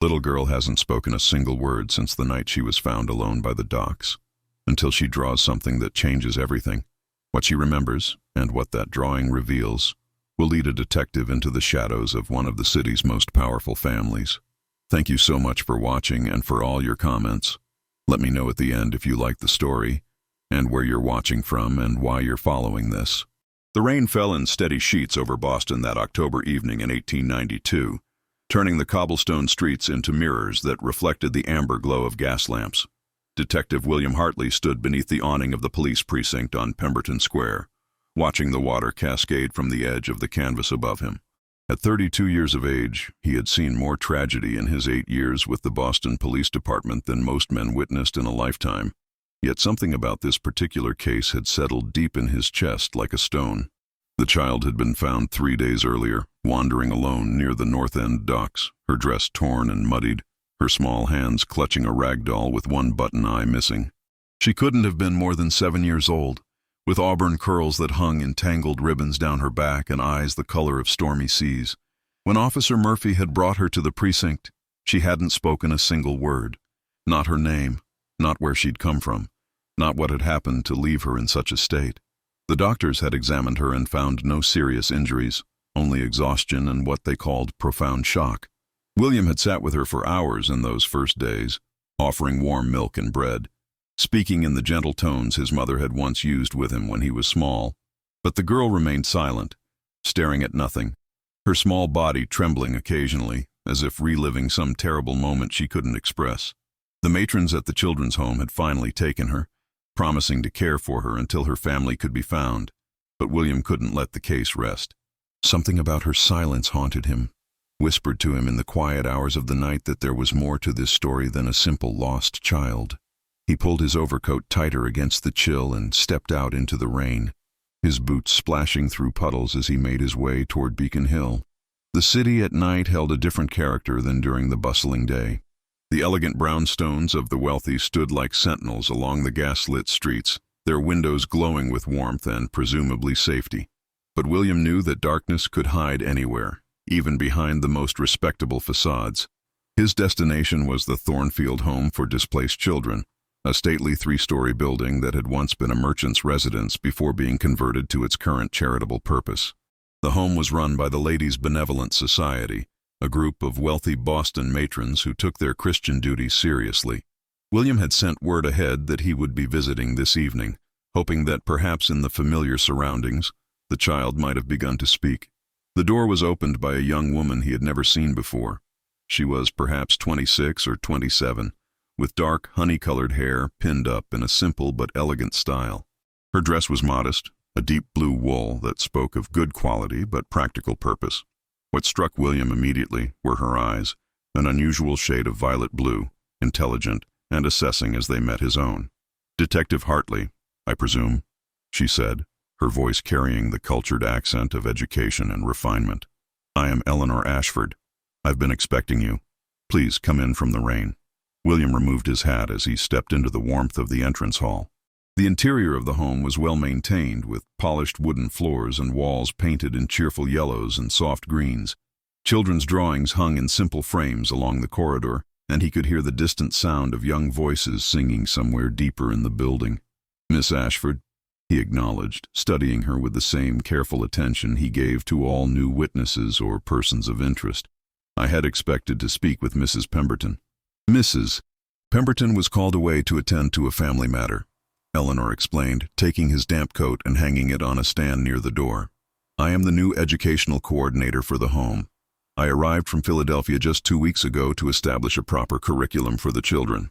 Little girl hasn't spoken a single word since the night she was found alone by the docks, until she draws something that changes everything. What she remembers, and what that drawing reveals, will lead a detective into the shadows of one of the city's most powerful families. Thank you so much for watching and for all your comments. Let me know at the end if you like the story, and where you're watching from and why you're following this. The rain fell in steady sheets over Boston that October evening in 1892, turning the cobblestone streets into mirrors that reflected the amber glow of gas lamps. Detective William Hartley stood beneath the awning of the police precinct on Pemberton Square, watching the water cascade from the edge of the canvas above him. At 32 years of age, he had seen more tragedy in his 8 years with the Boston Police Department than most men witnessed in a lifetime. Yet something about this particular case had settled deep in his chest like a stone. The child had been found 3 days earlier, wandering alone near the North End docks, her dress torn and muddied, her small hands clutching a rag doll with one button eye missing. She couldn't have been more than 7 years old, with auburn curls that hung in tangled ribbons down her back and eyes the color of stormy seas. When Officer Murphy had brought her to the precinct, she hadn't spoken a single word. Not her name, not where she'd come from, not what had happened to leave her in such a state. The doctors had examined her and found no serious injuries, only exhaustion and what they called profound shock. William had sat with her for hours in those first days, offering warm milk and bread, speaking in the gentle tones his mother had once used with him when he was small. But the girl remained silent, staring at nothing, her small body trembling occasionally, as if reliving some terrible moment she couldn't express. The matrons at the children's home had finally taken her, promising to care for her until her family could be found. But William couldn't let the case rest. Something about her silence haunted him, whispered to him in the quiet hours of the night that there was more to this story than a simple lost child. He pulled his overcoat tighter against the chill and stepped out into the rain, his boots splashing through puddles as he made his way toward Beacon Hill. The city at night held a different character than during the bustling day. The elegant brownstones of the wealthy stood like sentinels along the gas-lit streets, their windows glowing with warmth and presumably safety. But William knew that darkness could hide anywhere, even behind the most respectable facades. His destination was the Thornfield Home for Displaced Children, a stately 3-story building that had once been a merchant's residence before being converted to its current charitable purpose. The home was run by the Ladies' Benevolent Society, a group of wealthy Boston matrons who took their Christian duties seriously. William had sent word ahead that he would be visiting this evening, hoping that perhaps in the familiar surroundings, the child might have begun to speak. The door was opened by a young woman he had never seen before. She was perhaps 26 or 27, with dark, honey-colored hair pinned up in a simple but elegant style. Her dress was modest, a deep blue wool that spoke of good quality but practical purpose. What struck William immediately were her eyes, an unusual shade of violet blue, intelligent and assessing as they met his own. "Detective Hartley, I presume," she said, her voice carrying the cultured accent of education and refinement. "I am Eleanor Ashford. I've been expecting you. Please come in from the rain." William removed his hat as he stepped into the warmth of the entrance hall. The interior of the home was well maintained, with polished wooden floors and walls painted in cheerful yellows and soft greens. Children's drawings hung in simple frames along the corridor, and he could hear the distant sound of young voices singing somewhere deeper in the building. "Miss Ashford," he acknowledged, studying her with the same careful attention he gave to all new witnesses or persons of interest. "I had expected to speak with Mrs. Pemberton." "Mrs. Pemberton was called away to attend to a family matter," Eleanor explained, taking his damp coat and hanging it on a stand near the door. "I am the new educational coordinator for the home. I arrived from Philadelphia just 2 weeks ago to establish a proper curriculum for the children.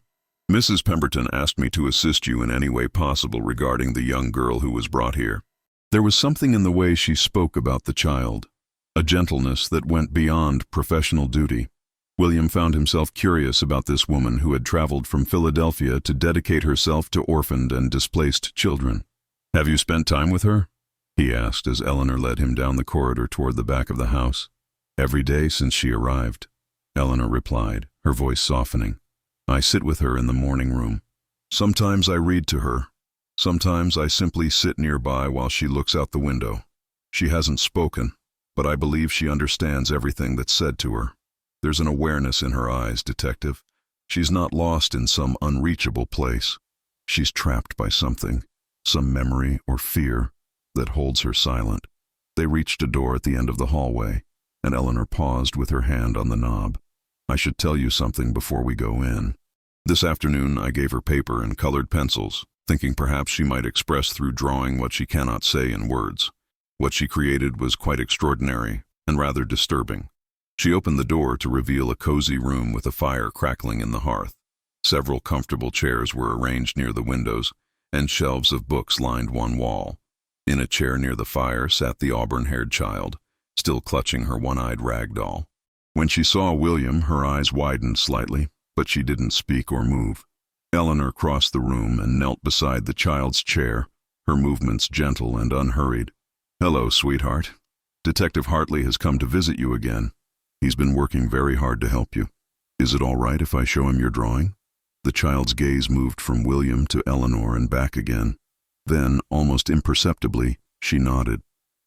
Mrs. Pemberton asked me to assist you in any way possible regarding the young girl who was brought here." There was something in the way she spoke about the child, a gentleness that went beyond professional duty. William found himself curious about this woman who had traveled from Philadelphia to dedicate herself to orphaned and displaced children. "Have you spent time with her?" he asked as Eleanor led him down the corridor toward the back of the house. "Every day since she arrived," Eleanor replied, her voice softening. "I sit with her in the morning room. Sometimes I read to her. Sometimes I simply sit nearby while she looks out the window. She hasn't spoken, but I believe she understands everything that's said to her." There's an awareness in her eyes, Detective. She's not lost in some unreachable place. She's trapped by something, some memory or fear that holds her silent. They reached a door at the end of the hallway, and Eleanor paused with her hand on the knob. I should tell you something before we go in. This afternoon I gave her paper and colored pencils, thinking perhaps she might express through drawing what she cannot say in words. What she created was quite extraordinary and rather disturbing. She opened the door to reveal a cozy room with a fire crackling in the hearth. Several comfortable chairs were arranged near the windows, and shelves of books lined one wall. In a chair near the fire sat the auburn-haired child, still clutching her one-eyed rag doll. When she saw William, her eyes widened slightly, but she didn't speak or move. Eleanor crossed the room and knelt beside the child's chair, her movements gentle and unhurried. "Hello, sweetheart. Detective Hartley has come to visit you again. He's been working very hard to help you. Is it all right if I show him your drawing?" The child's gaze moved from William to Eleanor and back again. Then, almost imperceptibly, she nodded.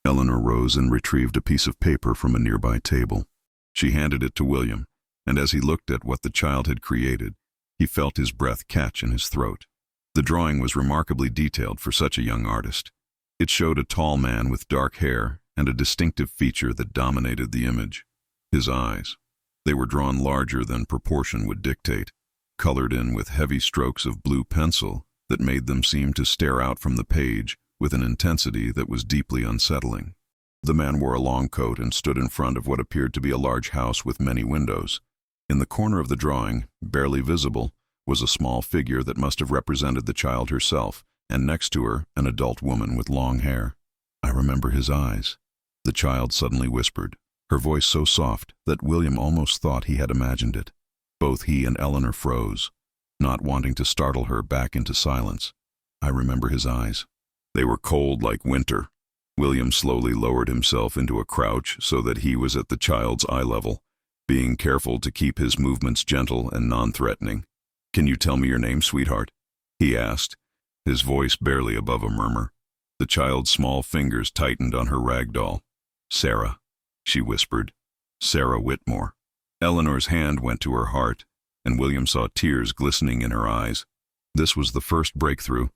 Eleanor rose and retrieved a piece of paper from a nearby table. She handed it to William, and as he looked at what the child had created, he felt his breath catch in his throat. The drawing was remarkably detailed for such a young artist. It showed a tall man with dark hair and a distinctive feature that dominated the image: his eyes. They were drawn larger than proportion would dictate, colored in with heavy strokes of blue pencil that made them seem to stare out from the page with an intensity that was deeply unsettling. The man wore a long coat and stood in front of what appeared to be a large house with many windows. In the corner of the drawing, barely visible, was a small figure that must have represented the child herself, and next to her, an adult woman with long hair. "I remember his eyes," the child suddenly whispered, her voice so soft that William almost thought he had imagined it. Both he and Eleanor froze, not wanting to startle her back into silence. "I remember his eyes. They were cold like winter." William slowly lowered himself into a crouch so that he was at the child's eye level, being careful to keep his movements gentle and non-threatening. "Can you tell me your name, sweetheart?" he asked, his voice barely above a murmur. The child's small fingers tightened on her rag doll. "Sarah," she whispered. "Sarah Whitmore." Eleanor's hand went to her heart, and William saw tears glistening in her eyes. This was the first breakthrough,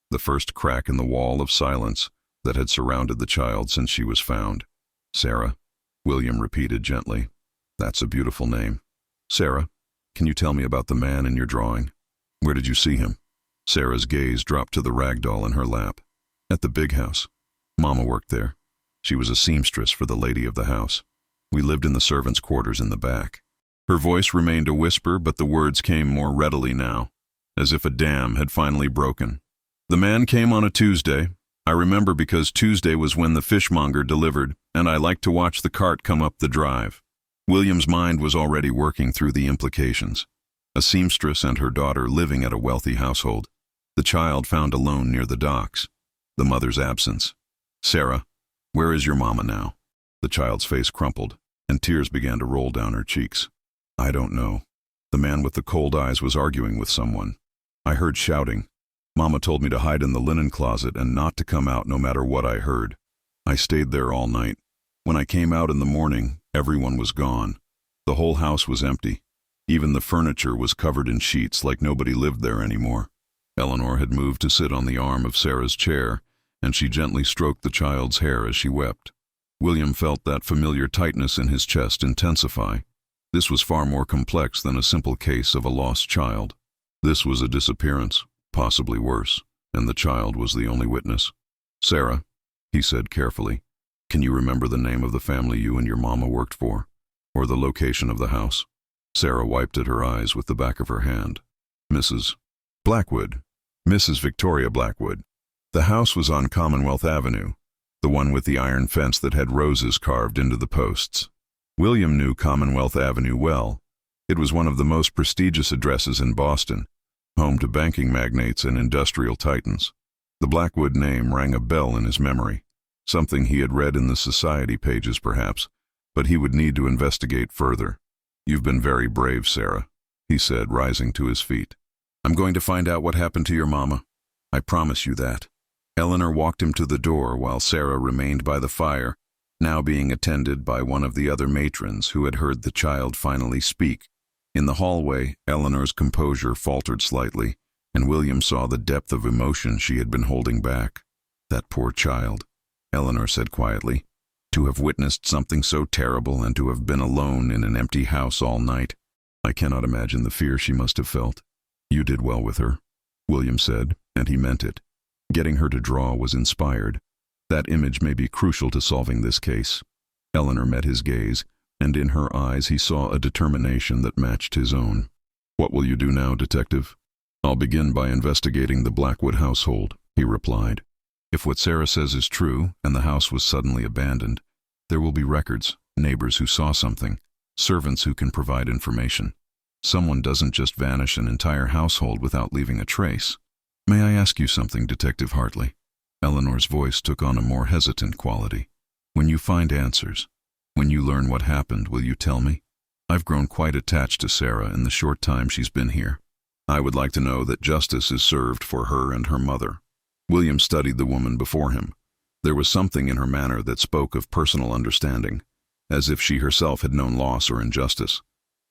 the first crack in the wall of silence that had surrounded the child since she was found. "Sarah," William repeated gently. "That's a beautiful name. Sarah, can you tell me about the man in your drawing? Where did you see him?" Sarah's gaze dropped to the rag doll in her lap. "At the big house. Mama worked there. She was a seamstress for the lady of the house. We lived in the servants' quarters in the back." Her voice remained a whisper, but the words came more readily now, as if a dam had finally broken. "The man came on a Tuesday. I remember because Tuesday was when the fishmonger delivered, and I liked to watch the cart come up the drive." William's mind was already working through the implications. A seamstress and her daughter living at a wealthy household. The child found alone near the docks. The mother's absence. "Sarah, where is your mama now?" The child's face crumpled, and tears began to roll down her cheeks. "I don't know. The man with the cold eyes was arguing with someone. I heard shouting. Mama told me to hide in the linen closet and not to come out no matter what I heard. I stayed there all night. When I came out in the morning, everyone was gone. The whole house was empty. Even the furniture was covered in sheets like nobody lived there anymore." Eleanor had moved to sit on the arm of Sarah's chair, and she gently stroked the child's hair as she wept. William felt that familiar tightness in his chest intensify. This was far more complex than a simple case of a lost child. This was a disappearance, possibly worse, and the child was the only witness. "Sarah," he said carefully, "can you remember the name of the family you and your mama worked for, or the location of the house?" Sarah wiped at her eyes with the back of her hand. "Mrs. Blackwood, Mrs. Victoria Blackwood. The house was on Commonwealth Avenue, the one with the iron fence that had roses carved into the posts." William knew Commonwealth Avenue well. It was one of the most prestigious addresses in Boston, home to banking magnates and industrial titans. The Blackwood name rang a bell in his memory, something he had read in the society pages perhaps, but he would need to investigate further. "You've been very brave, Sarah," he said, rising to his feet. "I'm going to find out what happened to your mama. I promise you that." Eleanor walked him to the door while Sarah remained by the fire, now being attended by one of the other matrons who had heard the child finally speak. In the hallway, Eleanor's composure faltered slightly, and William saw the depth of emotion she had been holding back. That poor child, Eleanor said quietly. To have witnessed something so terrible and to have been alone in an empty house all night. I cannot imagine the fear she must have felt. You did well with her, William said, and he meant it. Getting her to draw was inspired. That image may be crucial to solving this case. Eleanor met his gaze, and in her eyes he saw a determination that matched his own. What will you do now, detective? I'll begin by investigating the Blackwood household, he replied. If what Sarah says is true, and the house was suddenly abandoned, there will be records, neighbors who saw something, servants who can provide information. Someone doesn't just vanish an entire household without leaving a trace. May I ask you something, Detective Hartley? Eleanor's voice took on a more hesitant quality. When you find answers, when you learn what happened, will you tell me? I've grown quite attached to Sarah in the short time she's been here. I would like to know that justice is served for her and her mother. William studied the woman before him. There was something in her manner that spoke of personal understanding, as if she herself had known loss or injustice.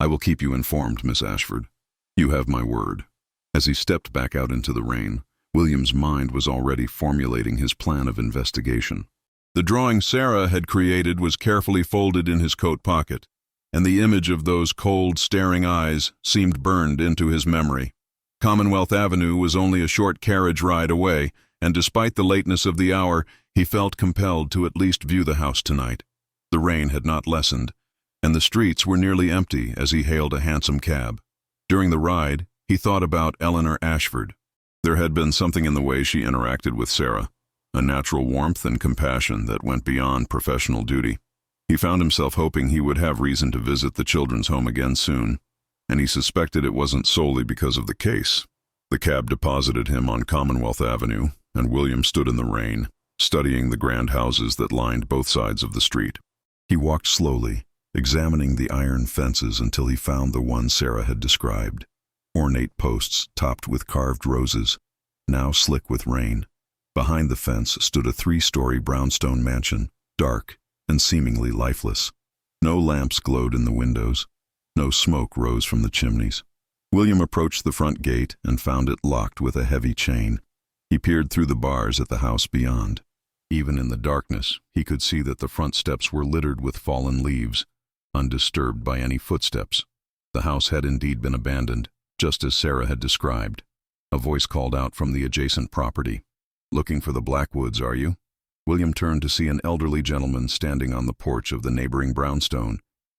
I will keep you informed, Miss Ashford. You have my word. As he stepped back out into the rain, William's mind was already formulating his plan of investigation. The drawing Sarah had created was carefully folded in his coat pocket, and the image of those cold, staring eyes seemed burned into his memory. Commonwealth Avenue was only a short carriage ride away, and despite the lateness of the hour, he felt compelled to at least view the house tonight. The rain had not lessened, and the streets were nearly empty as he hailed a hansom cab. During the ride, he thought about Eleanor Ashford. There had been something in the way she interacted with Sarah, a natural warmth and compassion that went beyond professional duty. He found himself hoping he would have reason to visit the children's home again soon, and he suspected it wasn't solely because of the case. The cab deposited him on Commonwealth Avenue, and William stood in the rain, studying the grand houses that lined both sides of the street. He walked slowly, examining the iron fences until he found the one Sarah had described. Ornate posts topped with carved roses, now slick with rain. Behind the fence stood a 3-story brownstone mansion, dark and seemingly lifeless. No lamps glowed in the windows. No smoke rose from the chimneys. William approached the front gate and found it locked with a heavy chain. He peered through the bars at the house beyond. Even in the darkness, he could see that the front steps were littered with fallen leaves, undisturbed by any footsteps. The house had indeed been abandoned, just as Sarah had described. A voice called out from the adjacent property. "Looking for the Blackwoods, are you?" William turned to see an elderly gentleman standing on the porch of the neighboring brownstone,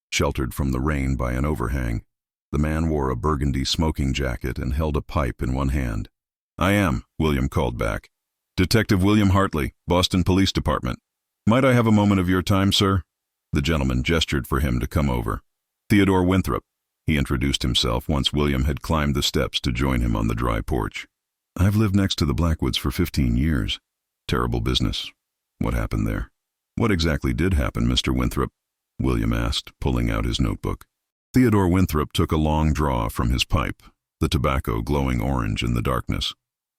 sheltered from the rain by an overhang. The man wore a burgundy smoking jacket and held a pipe in one hand. "I am," William called back. "Detective William Hartley, Boston Police Department. Might I have a moment of your time, sir?" The gentleman gestured for him to come over. "Theodore Winthrop," he introduced himself once William had climbed the steps to join him on the dry porch. "I've lived next to the Blackwoods for 15 years. Terrible business. What happened there?" "What exactly did happen, Mr. Winthrop?" William asked, pulling out his notebook. Theodore Winthrop took a long draw from his pipe, the tobacco glowing orange in the darkness.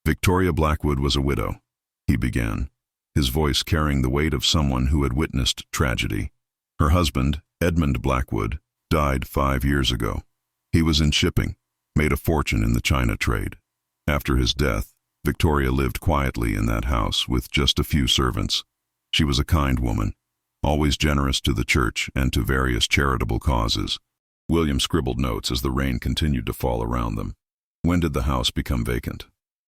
"Victoria Blackwood was a widow," he began, his voice carrying the weight of someone who had witnessed tragedy. "Her husband, Edmund Blackwood, died 5 years ago. He was in shipping, made a fortune in the China trade. After his death, Victoria lived quietly in that house with just a few servants. She was a kind woman, always generous to the church and to various charitable causes." William scribbled notes as the rain continued to fall around them. "When did the house become vacant?"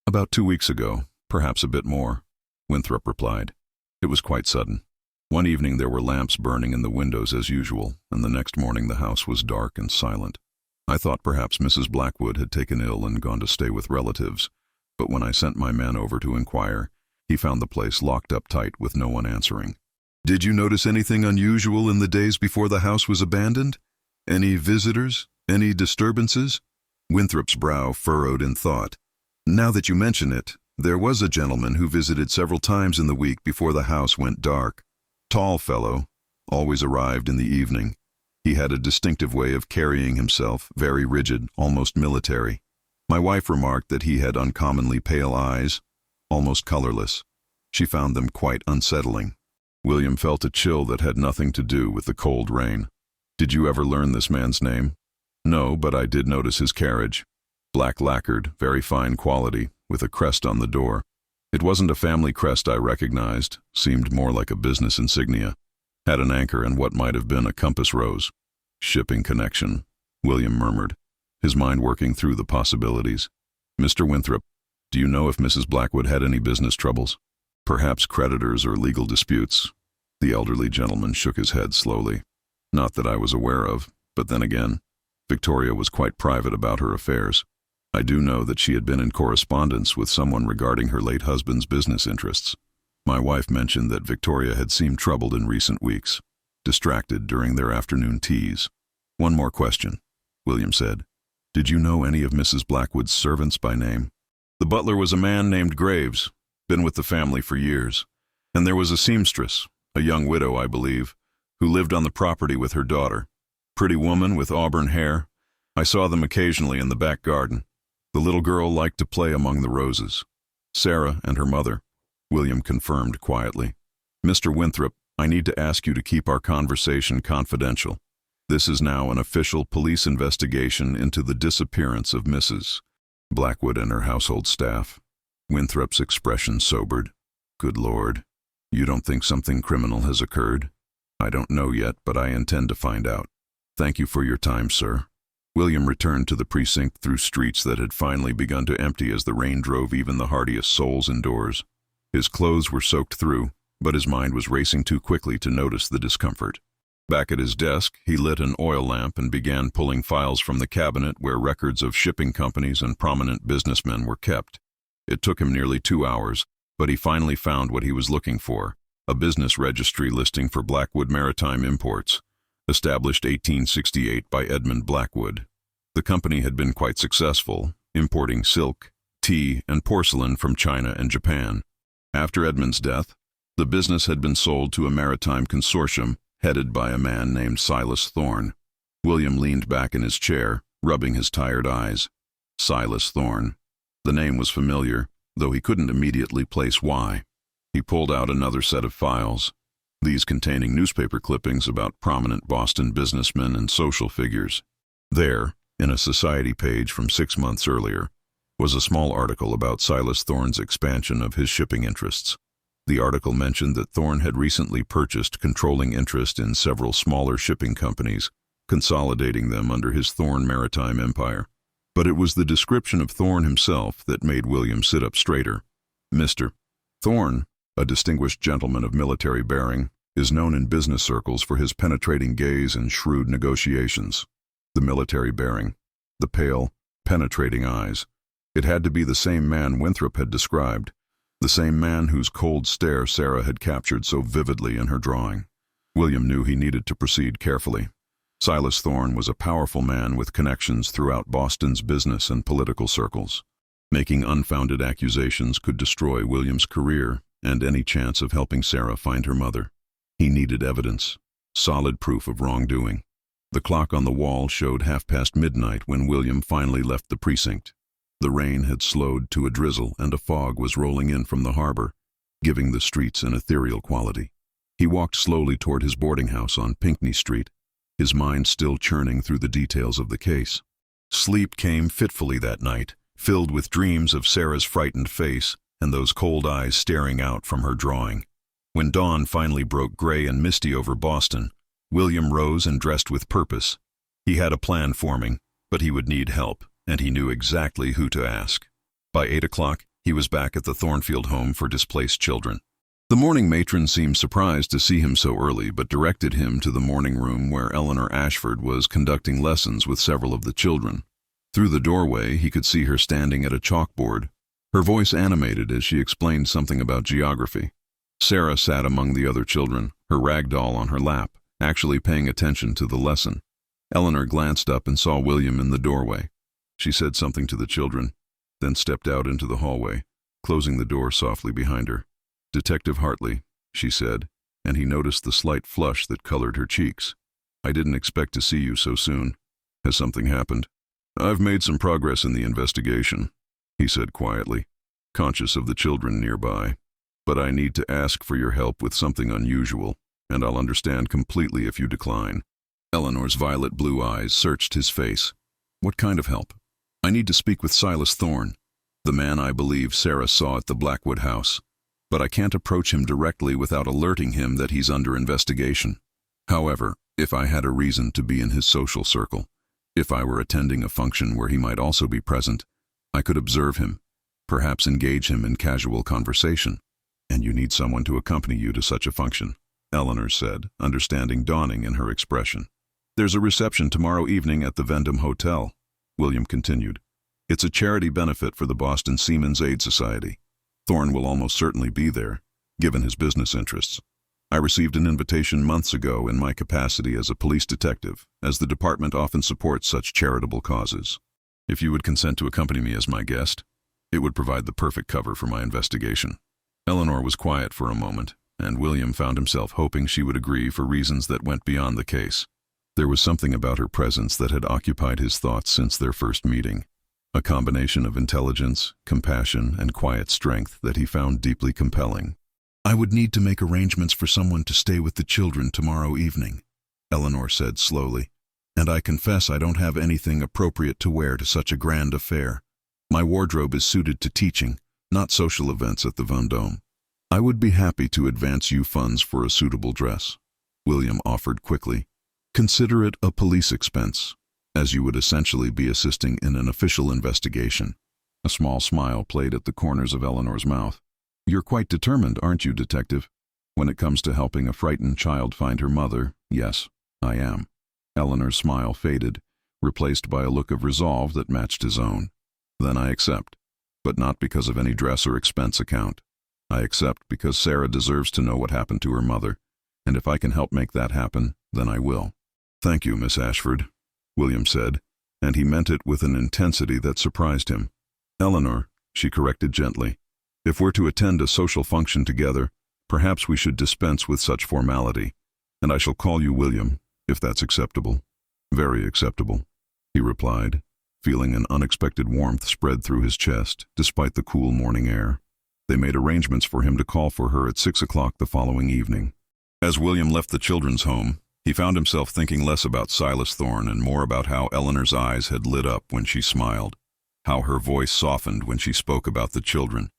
"About 2 weeks ago, perhaps a bit more," Winthrop replied. "It was quite sudden. One evening there were lamps burning in the windows as usual, and the next morning the house was dark and silent. I thought perhaps Mrs. Blackwood had taken ill and gone to stay with relatives, but when I sent my man over to inquire, he found the place locked up tight with no one answering." "Did you notice anything unusual in the days before the house was abandoned? Any visitors? Any disturbances?" Winthrop's brow furrowed in thought. "Now that you mention it, there was a gentleman who visited several times in the week before the house went dark. Tall fellow, always arrived in the evening. He had a distinctive way of carrying himself, very rigid, almost military. My wife remarked that he had uncommonly pale eyes, almost colorless. She found them quite unsettling." William felt a chill that had nothing to do with the cold rain. "Did you ever learn this man's name?" "No, but I did notice his carriage. Black lacquered, very fine quality, with a crest on the door. It wasn't a family crest I recognized, seemed more like a business insignia. Had an anchor and what might have been a compass rose." "Shipping connection," William murmured, his mind working through the possibilities. "Mr. Winthrop, do you know if Mrs. Blackwood had any business troubles? Perhaps creditors or legal disputes?" The elderly gentleman shook his head slowly. "Not that I was aware of, but then again, Victoria was quite private about her affairs. I do know that she had been in correspondence with someone regarding her late husband's business interests. My wife mentioned that Victoria had seemed troubled in recent weeks, distracted during their afternoon teas." "One more question," William said. "Did you know any of Mrs. Blackwood's servants by name?" "The butler was a man named Graves, been with the family for years. And there was a seamstress, a young widow, I believe, who lived on the property with her daughter. Pretty woman with auburn hair. I saw them occasionally in the back garden. The little girl liked to play among the roses. Sarah and her mother," William confirmed quietly. "Mr. Winthrop, I need to ask you to keep our conversation confidential. This is now an official police investigation into the disappearance of Mrs. Blackwood and her household staff." Winthrop's expression sobered. "Good Lord. You don't think something criminal has occurred?" "I don't know yet, but I intend to find out. Thank you for your time, sir." William returned to the precinct through streets that had finally begun to empty as the rain drove even the hardiest souls indoors. His clothes were soaked through, but his mind was racing too quickly to notice the discomfort. Back at his desk, he lit an oil lamp and began pulling files from the cabinet where records of shipping companies and prominent businessmen were kept. It took him nearly 2 hours, but he finally found what he was looking for, a business registry listing for Blackwood Maritime Imports, established 1868 by Edmund Blackwood. The company had been quite successful, importing silk, tea, and porcelain from China and Japan. After Edmund's death, the business had been sold to a maritime consortium headed by a man named Silas Thorne. William leaned back in his chair, rubbing his tired eyes. Silas Thorne. The name was familiar, though he couldn't immediately place why. He pulled out another set of files, these containing newspaper clippings about prominent Boston businessmen and social figures. There, in a society page from 6 months earlier, was a small article about Silas Thorne's expansion of his shipping interests. The article mentioned that Thorne had recently purchased controlling interest in several smaller shipping companies, consolidating them under his Thorne Maritime Empire. But it was the description of Thorne himself that made William sit up straighter. Mr. Thorne, a distinguished gentleman of military bearing, is known in business circles for his penetrating gaze and shrewd negotiations. The military bearing, the pale, penetrating eyes. It had to be the same man Winthrop had described, the same man whose cold stare Sarah had captured so vividly in her drawing. William knew he needed to proceed carefully. Silas Thorne was a powerful man with connections throughout Boston's business and political circles. Making unfounded accusations could destroy William's career and any chance of helping Sarah find her mother. He needed evidence, solid proof of wrongdoing. The clock on the wall showed midnight when William finally left the precinct. The rain had slowed to a drizzle and a fog was rolling in from the harbor, giving the streets an ethereal quality. He walked slowly toward his boarding house on Pinckney Street, his mind still churning through the details of the case. Sleep came fitfully that night, filled with dreams of Sarah's frightened face and those cold eyes staring out from her drawing. When dawn finally broke gray and misty over Boston, William rose and dressed with purpose. He had a plan forming, but he would need help, and he knew exactly who to ask. By 8 o'clock, he was back at the Thornfield home for displaced children. The morning matron seemed surprised to see him so early, but directed him to the morning room where Eleanor Ashford was conducting lessons with several of the children. Through the doorway, he could see her standing at a chalkboard, her voice animated as she explained something about geography. Sarah sat among the other children, her rag doll on her lap, actually paying attention to the lesson. Eleanor glanced up and saw William in the doorway. She said something to the children, then stepped out into the hallway, closing the door softly behind her. "Detective Hartley," she said, and he noticed the slight flush that colored her cheeks. "I didn't expect to see you so soon. Has something happened?" "I've made some progress in the investigation," he said quietly, conscious of the children nearby. but I need to ask for your help with something unusual, and I'll understand completely if you decline." Eleanor's violet blue eyes searched his face. "What kind of help?" "I need to speak with Silas Thorne, the man I believe Sarah saw at the Blackwood house, but I can't approach him directly without alerting him that he's under investigation. However, if I had a reason to be in his social circle, if I were attending a function where he might also be present, I could observe him, perhaps engage him in casual conversation." "And you need someone to accompany you to such a function," Eleanor said, understanding dawning in her expression. "There's a reception tomorrow evening at the Vendham Hotel," William continued. "It's a charity benefit for the Boston Seamen's Aid Society. Thorne will almost certainly be there, given his business interests. I received an invitation months ago in my capacity as a police detective, as the department often supports such charitable causes. If you would consent to accompany me as my guest, it would provide the perfect cover for my investigation." Eleanor was quiet for a moment, and William found himself hoping she would agree for reasons that went beyond the case. There was something about her presence that had occupied his thoughts since their first meeting, a combination of intelligence, compassion, and quiet strength that he found deeply compelling. "I would need to make arrangements for someone to stay with the children tomorrow evening," Eleanor said slowly, "and I confess I don't have anything appropriate to wear to such a grand affair. My wardrobe is suited to teaching, not social events at the Vendôme." "I would be happy to advance you funds for a suitable dress," William offered quickly. "Consider it a police expense, as you would essentially be assisting in an official investigation." A small smile played at the corners of Eleanor's mouth. "You're quite determined, aren't you, Detective? When it comes to helping a frightened child find her mother, yes, I am." Eleanor's smile faded, replaced by a look of resolve that matched his own. "Then I accept, but not because of any dress or expense account. I accept because Sarah deserves to know what happened to her mother, and if I can help make that happen, then I will." "Thank you, Miss Ashford," William said, and he meant it with an intensity that surprised him. "Eleanor," she corrected gently, "if we're to attend a social function together, perhaps we should dispense with such formality, and I shall call you William, if that's acceptable." "Very acceptable," he replied, feeling an unexpected warmth spread through his chest, despite the cool morning air. They made arrangements for him to call for her at 6 o'clock the following evening. As William left the children's home, he found himself thinking less about Silas Thorne and more about how Eleanor's eyes had lit up when she smiled, how her voice softened when she spoke about the children,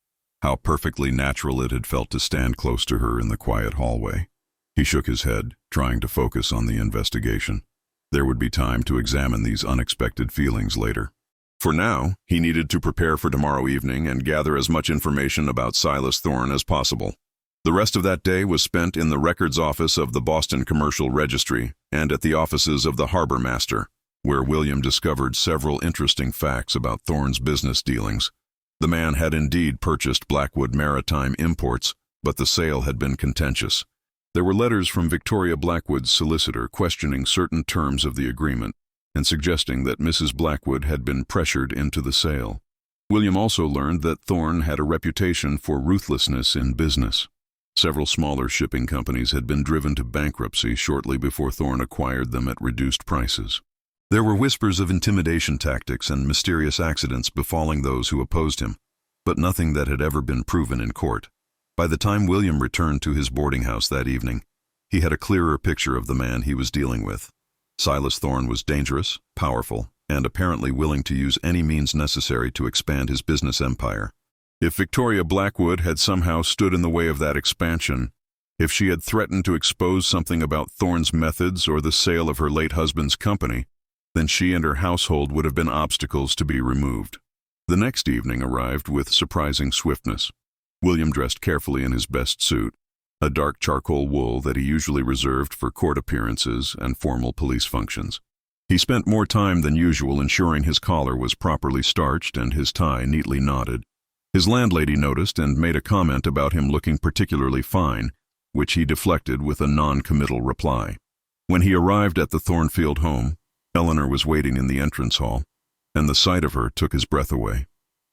how perfectly natural it had felt to stand close to her in the quiet hallway. He shook his head, trying to focus on the investigation. There would be time to examine these unexpected feelings later. For now, he needed to prepare for tomorrow evening and gather as much information about Silas Thorne as possible. The rest of that day was spent in the records office of the Boston Commercial Registry and at the offices of the harbor master, where William discovered several interesting facts about Thorne's business dealings. The man had indeed purchased Blackwood Maritime Imports, but the sale had been contentious. There were letters from Victoria Blackwood's solicitor questioning certain terms of the agreement and suggesting that Mrs. Blackwood had been pressured into the sale. William also learned that Thorne had a reputation for ruthlessness in business. Several smaller shipping companies had been driven to bankruptcy shortly before Thorne acquired them at reduced prices. There were whispers of intimidation tactics and mysterious accidents befalling those who opposed him, but nothing that had ever been proven in court. By the time William returned to his boarding house that evening, he had a clearer picture of the man he was dealing with. Silas Thorne was dangerous, powerful, and apparently willing to use any means necessary to expand his business empire. If Victoria Blackwood had somehow stood in the way of that expansion, if she had threatened to expose something about Thorne's methods or the sale of her late husband's company, then she and her household would have been obstacles to be removed. The next evening arrived with surprising swiftness. William dressed carefully in his best suit, a dark charcoal wool that he usually reserved for court appearances and formal police functions. He spent more time than usual ensuring his collar was properly starched and his tie neatly knotted. His landlady noticed and made a comment about him looking particularly fine, which he deflected with a non-committal reply. When he arrived at the Thornfield home, Eleanor was waiting in the entrance hall, and the sight of her took his breath away.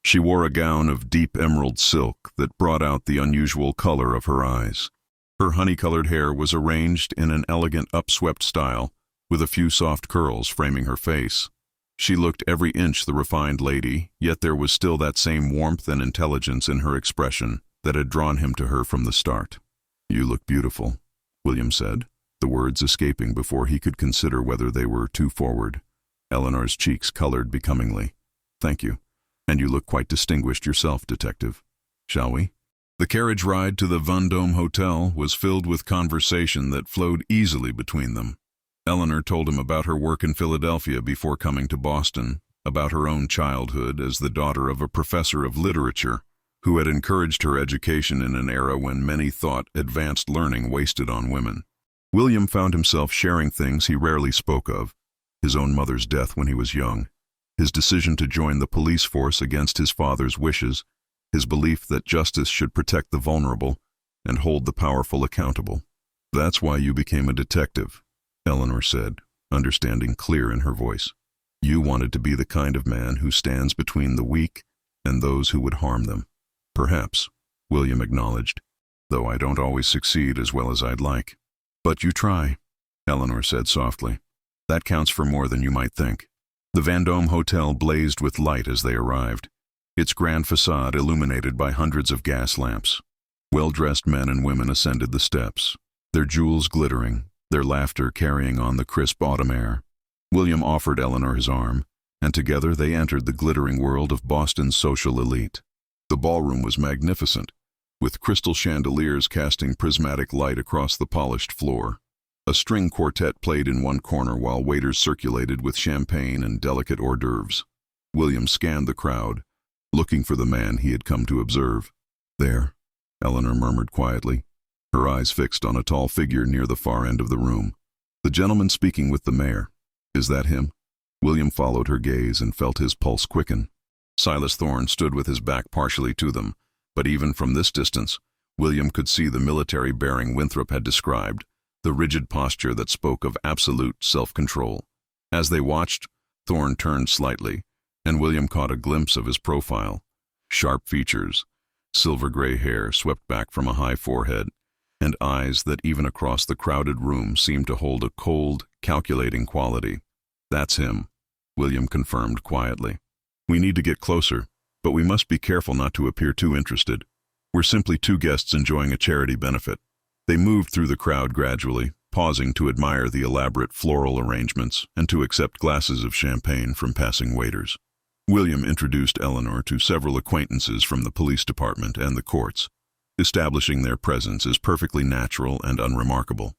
She wore a gown of deep emerald silk that brought out the unusual color of her eyes. Her honey-colored hair was arranged in an elegant upswept style, with a few soft curls framing her face. She looked every inch the refined lady, yet there was still that same warmth and intelligence in her expression that had drawn him to her from the start. "You look beautiful," William said, the words escaping before he could consider whether they were too forward. Eleanor's cheeks colored becomingly. "Thank you. And you look quite distinguished yourself, Detective. Shall we?" The carriage ride to the Vendôme Hotel was filled with conversation that flowed easily between them. Eleanor told him about her work in Philadelphia before coming to Boston, about her own childhood as the daughter of a professor of literature who had encouraged her education in an era when many thought advanced learning wasted on women. William found himself sharing things he rarely spoke of: his own mother's death when he was young, his decision to join the police force against his father's wishes, his belief that justice should protect the vulnerable and hold the powerful accountable. "That's why you became a detective," Eleanor said, understanding clear in her voice. "You wanted to be the kind of man who stands between the weak and those who would harm them." "Perhaps," William acknowledged, "though I don't always succeed as well as I'd like." "But you try," Eleanor said softly. "That counts for more than you might think." The Vendôme Hotel blazed with light as they arrived, its grand facade illuminated by hundreds of gas lamps. Well-dressed men and women ascended the steps, their jewels glittering, their laughter carrying on the crisp autumn air. William offered Eleanor his arm, and together they entered the glittering world of Boston's social elite. The ballroom was magnificent, with crystal chandeliers casting prismatic light across the polished floor. A string quartet played in one corner while waiters circulated with champagne and delicate hors d'oeuvres. William scanned the crowd, looking for the man he had come to observe. "There," Eleanor murmured quietly, her eyes fixed on a tall figure near the far end of the room. "The gentleman speaking with the mayor. Is that him?" William followed her gaze and felt his pulse quicken. Silas Thorne stood with his back partially to them, but even from this distance, William could see the military bearing Winthrop had described, the rigid posture that spoke of absolute self-control. As they watched, Thorne turned slightly, and William caught a glimpse of his profile. Sharp features, silver-gray hair swept back from a high forehead, and eyes that even across the crowded room seemed to hold a cold, calculating quality. "That's him," William confirmed quietly. "We need to get closer, but we must be careful not to appear too interested. We're simply two guests enjoying a charity benefit." They moved through the crowd gradually, pausing to admire the elaborate floral arrangements and to accept glasses of champagne from passing waiters. William introduced Eleanor to several acquaintances from the police department and the courts, establishing their presence as perfectly natural and unremarkable.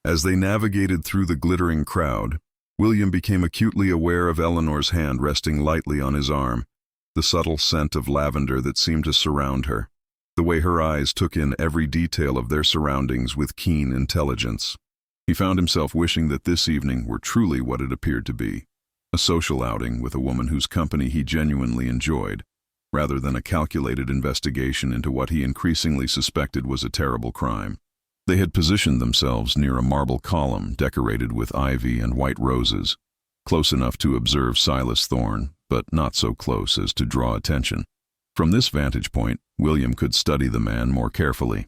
As they navigated through the glittering crowd, William became acutely aware of Eleanor's hand resting lightly on his arm, the subtle scent of lavender that seemed to surround her, the way her eyes took in every detail of their surroundings with keen intelligence. He found himself wishing that this evening were truly what it appeared to be, a social outing with a woman whose company he genuinely enjoyed, rather than a calculated investigation into what he increasingly suspected was a terrible crime. They had positioned themselves near a marble column decorated with ivy and white roses, close enough to observe Silas Thorne, but not so close as to draw attention. From this vantage point, William could study the man more carefully.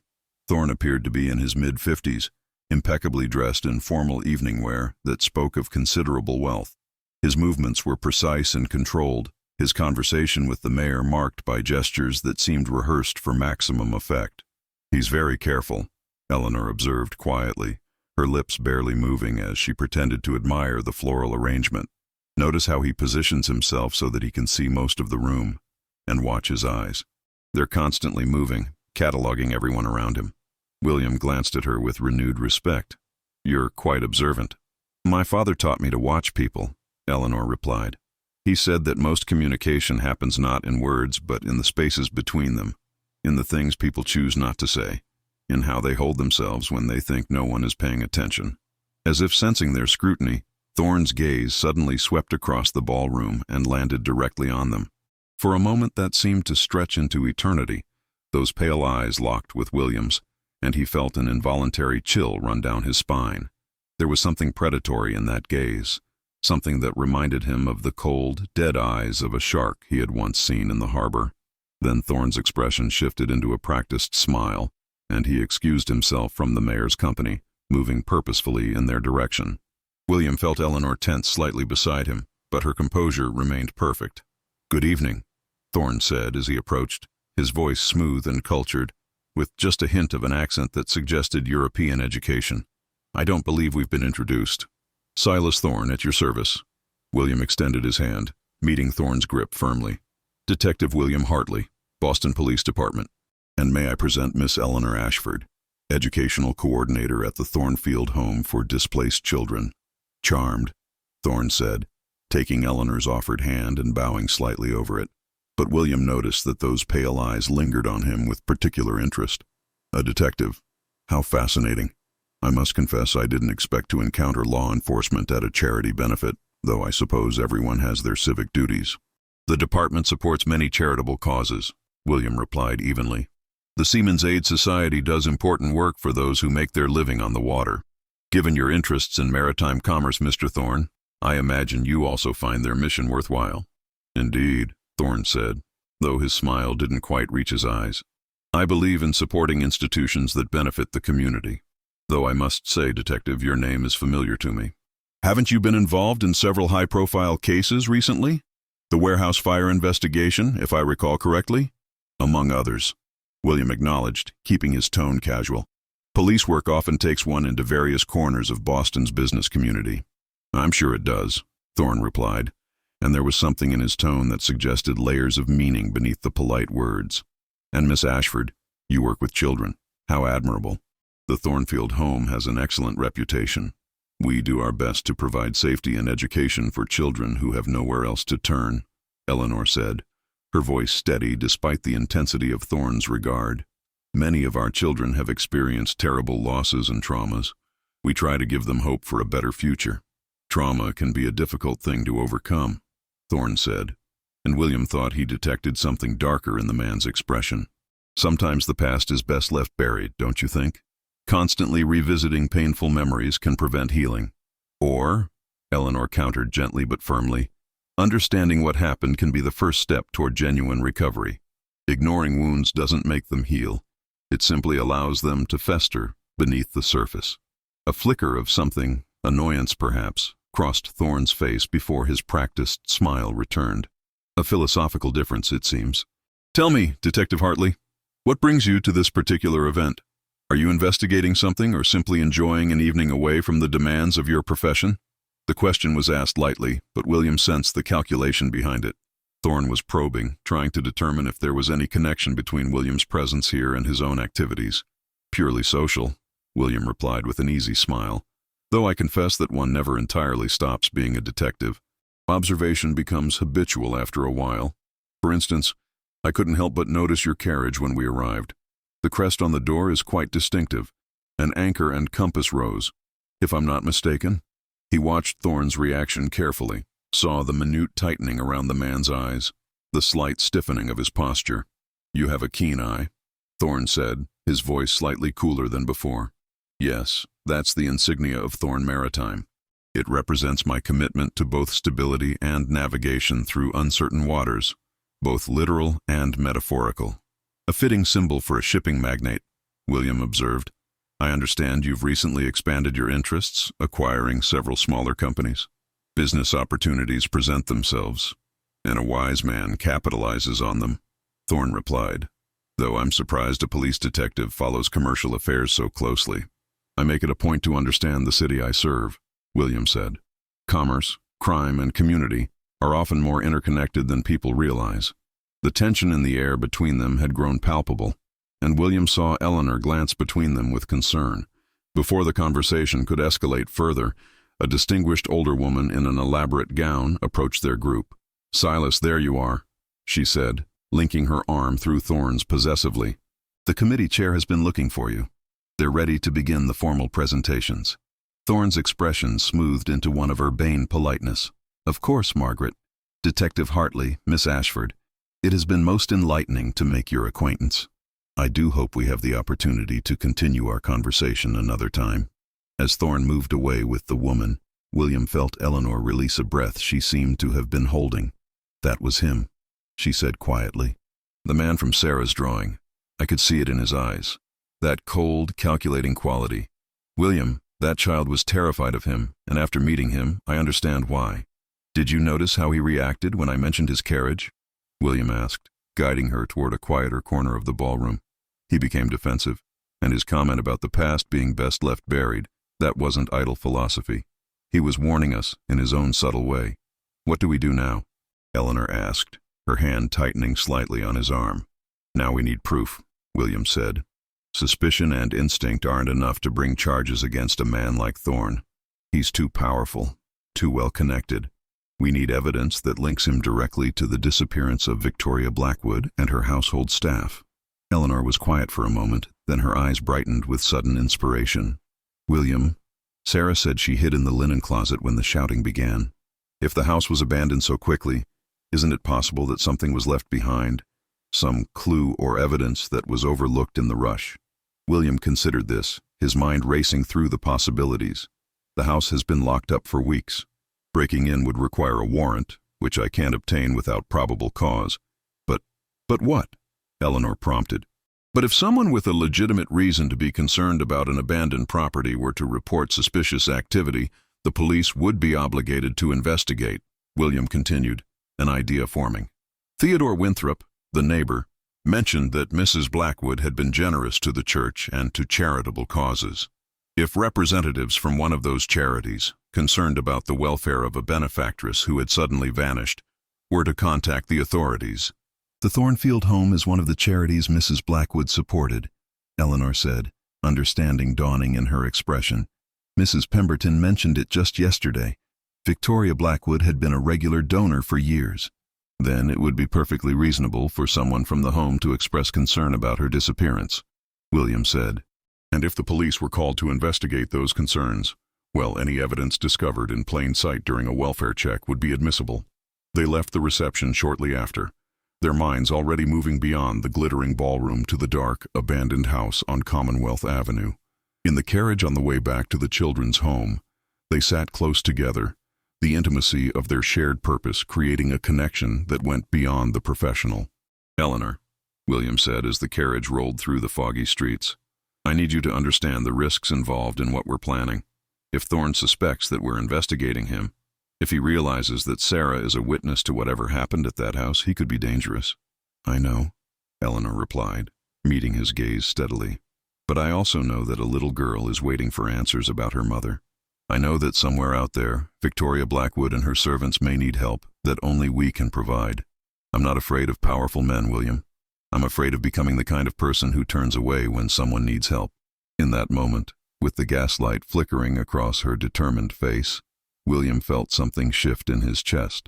Thorne appeared to be in his mid-50s, impeccably dressed in formal evening wear that spoke of considerable wealth. His movements were precise and controlled, his conversation with the mayor marked by gestures that seemed rehearsed for maximum effect. "He's very careful," Eleanor observed quietly, her lips barely moving as she pretended to admire the floral arrangement. "Notice how he positions himself so that he can see most of the room. And watch his eyes. They're constantly moving, cataloging everyone around him." William glanced at her with renewed respect. "You're quite observant." "My father taught me to watch people," Eleanor replied. "He said that most communication happens not in words but in the spaces between them, in the things people choose not to say, in how they hold themselves when they think no one is paying attention." As if sensing their scrutiny, Thorne's gaze suddenly swept across the ballroom and landed directly on them. For a moment that seemed to stretch into eternity, those pale eyes locked with William's, and he felt an involuntary chill run down his spine. There was something predatory in that gaze, something that reminded him of the cold, dead eyes of a shark he had once seen in the harbor. Then Thorne's expression shifted into a practiced smile, and he excused himself from the mayor's company, moving purposefully in their direction. William felt Eleanor tense slightly beside him, but her composure remained perfect. "Good evening," Thorne said as he approached, his voice smooth and cultured, with just a hint of an accent that suggested European education. "I don't believe we've been introduced." "Silas Thorne, at your service." William extended his hand, meeting Thorne's grip firmly. "Detective William Hartley, Boston Police Department. And may I present Miss Eleanor Ashford, Educational Coordinator at the Thornfield Home for Displaced Children." "Charmed," Thorne said, taking Eleanor's offered hand and bowing slightly over it. But William noticed that those pale eyes lingered on him with particular interest. "A detective? How fascinating. I must confess I didn't expect to encounter law enforcement at a charity benefit, though I suppose everyone has their civic duties." "The department supports many charitable causes," William replied evenly. "The Seamen's Aid Society does important work for those who make their living on the water. Given your interests in maritime commerce, Mr. Thorne, I imagine you also find their mission worthwhile." "Indeed," Thorne said, though his smile didn't quite reach his eyes. "I believe in supporting institutions that benefit the community. Though I must say, Detective, your name is familiar to me. Haven't you been involved in several high-profile cases recently? The warehouse fire investigation, if I recall correctly?" "Among others," William acknowledged, keeping his tone casual. "Police work often takes one into various corners of Boston's business community." "I'm sure it does," Thorne replied, and there was something in his tone that suggested layers of meaning beneath the polite words. "And Miss Ashford, you work with children. How admirable. The Thornfield home has an excellent reputation. We do our best to provide safety and education for children who have nowhere else to turn," Eleanor said, her voice steady despite the intensity of Thorne's regard. "Many of our children have experienced terrible losses and traumas. We try to give them hope for a better future. Trauma can be a difficult thing to overcome," Thorne said, and William thought he detected something darker in the man's expression. "Sometimes the past is best left buried, don't you think? Constantly revisiting painful memories can prevent healing. Or," Eleanor countered gently but firmly, "understanding what happened can be the first step toward genuine recovery. Ignoring wounds doesn't make them heal. It simply allows them to fester beneath the surface." A flicker of something, annoyance perhaps, crossed Thorne's face before his practiced smile returned. "A philosophical difference, it seems. Tell me, Detective Hartley, what brings you to this particular event? Are you investigating something or simply enjoying an evening away from the demands of your profession?" The question was asked lightly, but William sensed the calculation behind it. Thorne was probing, trying to determine if there was any connection between William's presence here and his own activities. "Purely social," William replied with an easy smile. "Though I confess that one never entirely stops being a detective. Observation becomes habitual after a while. For instance, I couldn't help but notice your carriage when we arrived. The crest on the door is quite distinctive. An anchor and compass rose, if I'm not mistaken." He watched Thorne's reaction carefully, saw the minute tightening around the man's eyes, the slight stiffening of his posture. "You have a keen eye," Thorne said, his voice slightly cooler than before. "Yes, that's the insignia of Thorne Maritime. It represents my commitment to both stability and navigation through uncertain waters, both literal and metaphorical." "A fitting symbol for a shipping magnate," William observed. "I understand you've recently expanded your interests, acquiring several smaller companies. Business opportunities present themselves, and a wise man capitalizes on them," Thorne replied, "though I'm surprised a police detective follows commercial affairs so closely." "I make it a point to understand the city I serve," William said. "Commerce, crime, and community are often more interconnected than people realize." The tension in the air between them had grown palpable, and William saw Eleanor glance between them with concern. Before the conversation could escalate further, a distinguished older woman in an elaborate gown approached their group. "Silas, there you are," she said, linking her arm through Thorne's possessively. "The committee chair has been looking for you. They're ready to begin the formal presentations." Thorne's expression smoothed into one of urbane politeness. "Of course, Margaret. Detective Hartley, Miss Ashford. It has been most enlightening to make your acquaintance. I do hope we have the opportunity to continue our conversation another time." As Thorne moved away with the woman, William felt Eleanor release a breath she seemed to have been holding. "That was him," she said quietly. "The man from Sarah's drawing. I could see it in his eyes. That cold, calculating quality. William, that child was terrified of him, and after meeting him, I understand why. Did you notice how he reacted when I mentioned his carriage?" William asked, guiding her toward a quieter corner of the ballroom. He became defensive, and his comment about the past being best left buried, that wasn't idle philosophy. He was warning us in his own subtle way. "What do we do now?" Eleanor asked, her hand tightening slightly on his arm. "Now we need proof," William said. "Suspicion and instinct aren't enough to bring charges against a man like Thorne. He's too powerful, too well connected. We need evidence that links him directly to the disappearance of Victoria Blackwood and her household staff." Eleanor was quiet for a moment, then her eyes brightened with sudden inspiration. "William, Sarah said she hid in the linen closet when the shouting began. If the house was abandoned so quickly, isn't it possible that something was left behind? Some clue or evidence that was overlooked in the rush?" William considered this, his mind racing through the possibilities. "The house has been locked up for weeks. Breaking in would require a warrant, which I can't obtain without probable cause. But what?" Eleanor prompted. "But if someone with a legitimate reason to be concerned about an abandoned property were to report suspicious activity, the police would be obligated to investigate," William continued, an idea forming. "Theodore Winthrop, the neighbor, mentioned that Mrs. Blackwood had been generous to the church and to charitable causes. If representatives from one of those charities, concerned about the welfare of a benefactress who had suddenly vanished, were to contact the authorities—" "The Thornfield home is one of the charities Mrs. Blackwood supported," Eleanor said, understanding dawning in her expression. "Mrs. Pemberton mentioned it just yesterday. Victoria Blackwood had been a regular donor for years." "Then it would be perfectly reasonable for someone from the home to express concern about her disappearance," William said. "And if the police were called to investigate those concerns, well, any evidence discovered in plain sight during a welfare check would be admissible." They left the reception shortly after, their minds already moving beyond the glittering ballroom to the dark, abandoned house on Commonwealth Avenue. In the carriage on the way back to the children's home, they sat close together, the intimacy of their shared purpose creating a connection that went beyond the professional. "Eleanor," William said as the carriage rolled through the foggy streets, "I need you to understand the risks involved in what we're planning. If Thorne suspects that we're investigating him, if he realizes that Sarah is a witness to whatever happened at that house, he could be dangerous." "I know," Eleanor replied, meeting his gaze steadily. "But I also know that a little girl is waiting for answers about her mother. I know that somewhere out there, Victoria Blackwood and her servants may need help that only we can provide. I'm not afraid of powerful men, William. I'm afraid of becoming the kind of person who turns away when someone needs help." In that moment, with the gaslight flickering across her determined face, William felt something shift in his chest,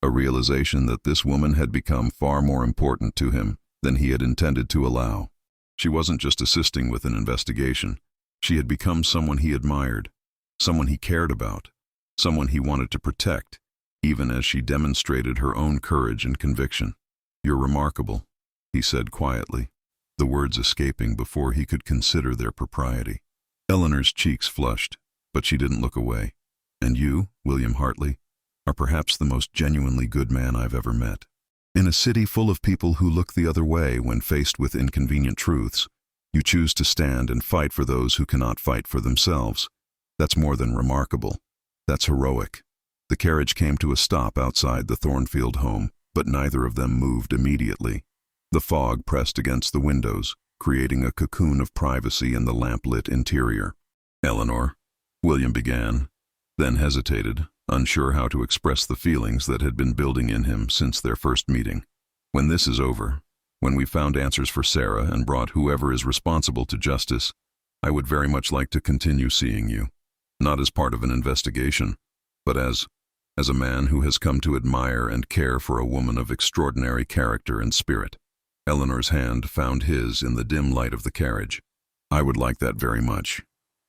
a realization that this woman had become far more important to him than he had intended to allow. She wasn't just assisting with an investigation. She had become someone he admired, someone he cared about, someone he wanted to protect, even as she demonstrated her own courage and conviction. "You're remarkable," he said quietly, the words escaping before he could consider their propriety. Eleanor's cheeks flushed, but she didn't look away. "And you, William Hartley, are perhaps the most genuinely good man I've ever met. In a city full of people who look the other way when faced with inconvenient truths, you choose to stand and fight for those who cannot fight for themselves. That's more than remarkable. That's heroic." The carriage came to a stop outside the Thornfield home, but neither of them moved immediately. The fog pressed against the windows, creating a cocoon of privacy in the lamp-lit interior. "Eleanor," William began, then hesitated, unsure how to express the feelings that had been building in him since their first meeting. "When this is over, when we've found answers for Sarah and brought whoever is responsible to justice, I would very much like to continue seeing you, not as part of an investigation, but as a man who has come to admire and care for a woman of extraordinary character and spirit." Eleanor's hand found his in the dim light of the carriage. "I would like that very much,"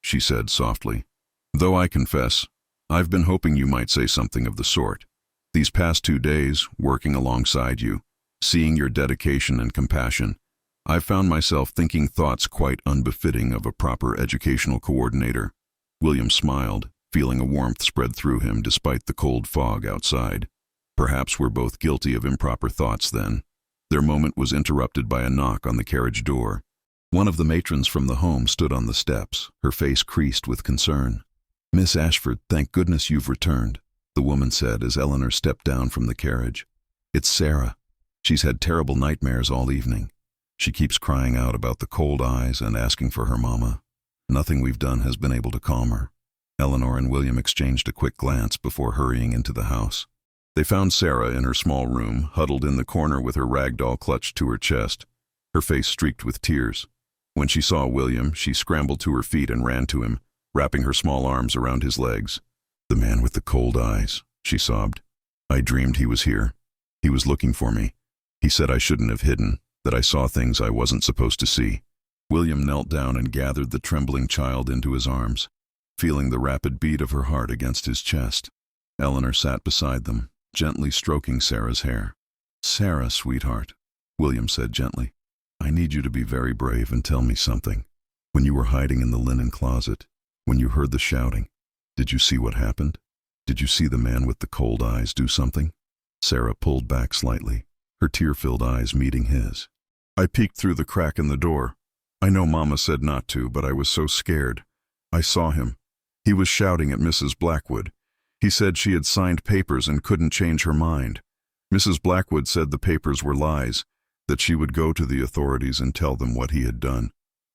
she said softly. "Though I confess, I've been hoping you might say something of the sort. These past 2 days, working alongside you, seeing your dedication and compassion, I've found myself thinking thoughts quite unbefitting of a proper educational coordinator." William smiled, feeling a warmth spread through him despite the cold fog outside. "Perhaps we're both guilty of improper thoughts then." Their moment was interrupted by a knock on the carriage door. One of the matrons from the home stood on the steps, her face creased with concern. "Miss Ashford, thank goodness you've returned," the woman said as Eleanor stepped down from the carriage. "It's Sarah. She's had terrible nightmares all evening. She keeps crying out about the cold eyes and asking for her mama. Nothing we've done has been able to calm her." Eleanor and William exchanged a quick glance before hurrying into the house. They found Sarah in her small room, huddled in the corner with her rag doll clutched to her chest, her face streaked with tears. When she saw William, she scrambled to her feet and ran to him, wrapping her small arms around his legs. "The man with the cold eyes," she sobbed. "I dreamed he was here. He was looking for me. He said I shouldn't have hidden, that I saw things I wasn't supposed to see." William knelt down and gathered the trembling child into his arms, feeling the rapid beat of her heart against his chest. Eleanor sat beside them, gently stroking Sarah's hair. "Sarah, sweetheart," William said gently, "I need you to be very brave and tell me something. When you were hiding in the linen closet, when you heard the shouting, did you see what happened? Did you see the man with the cold eyes do something?" Sarah pulled back slightly, her tear-filled eyes meeting his. "I peeked through the crack in the door. I know Mama said not to, but I was so scared. I saw him. He was shouting at Mrs. Blackwood. He said she had signed papers and couldn't change her mind. Mrs. Blackwood said the papers were lies, that she would go to the authorities and tell them what he had done.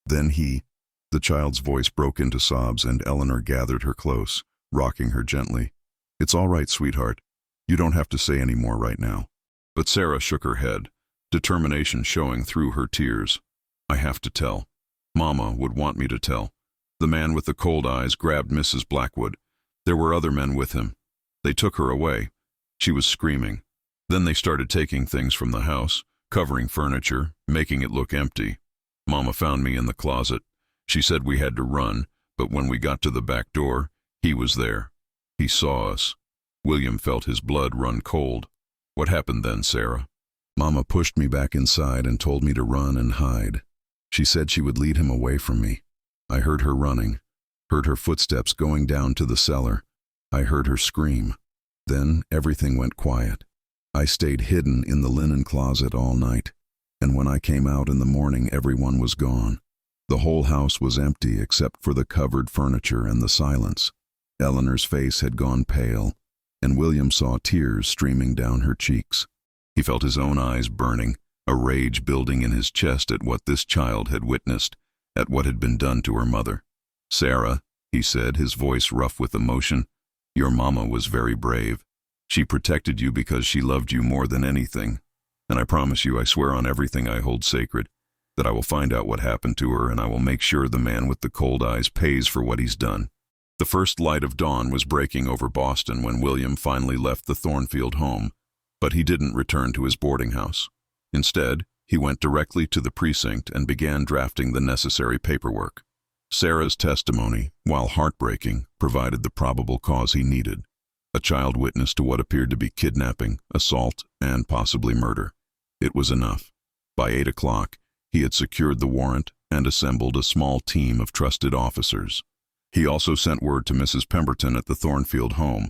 Then he—" The child's voice broke into sobs and Eleanor gathered her close, rocking her gently. "It's all right, sweetheart. You don't have to say any more right now." But Sarah shook her head, determination showing through her tears. "I have to tell. Mama would want me to tell. The man with the cold eyes grabbed Mrs. Blackwood. There were other men with him. They took her away. She was screaming. Then they started taking things from the house, covering furniture, making it look empty. Mama found me in the closet. She said we had to run, but when we got to the back door, he was there. He saw us." William felt his blood run cold. "What happened then, Sarah?" "Mama pushed me back inside and told me to run and hide. She said she would lead him away from me. I heard her running, heard her footsteps going down to the cellar. I heard her scream. Then everything went quiet. I stayed hidden in the linen closet all night, and when I came out in the morning everyone was gone. The whole house was empty except for the covered furniture and the silence." Eleanor's face had gone pale, and William saw tears streaming down her cheeks. He felt his own eyes burning, a rage building in his chest at what this child had witnessed, at what had been done to her mother. "Sarah," he said, his voice rough with emotion, "your mama was very brave. She protected you because she loved you more than anything. And I promise you, I swear on everything I hold sacred, that I will find out what happened to her and I will make sure the man with the cold eyes pays for what he's done." The first light of dawn was breaking over Boston when William finally left the Thornfield home, but he didn't return to his boarding house. Instead, he went directly to the precinct and began drafting the necessary paperwork. Sarah's testimony, while heartbreaking, provided the probable cause he needed: a child witness to what appeared to be kidnapping, assault, and possibly murder. It was enough. By 8 o'clock, he had secured the warrant and assembled a small team of trusted officers. He also sent word to Mrs. Pemberton at the Thornfield home,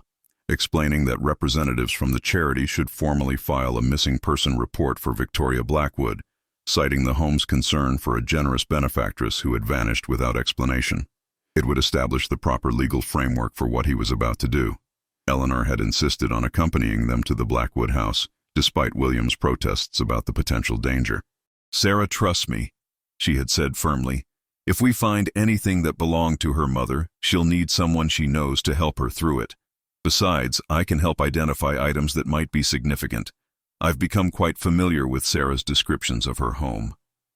explaining that representatives from the charity should formally file a missing person report for Victoria Blackwood, citing the home's concern for a generous benefactress who had vanished without explanation. It would establish the proper legal framework for what he was about to do. Eleanor had insisted on accompanying them to the Blackwood house, despite William's protests about the potential danger. "Sarah trusts me," she had said firmly. "If we find anything that belonged to her mother, she'll need someone she knows to help her through it. Besides, I can help identify items that might be significant. I've become quite familiar with Sarah's descriptions of her home."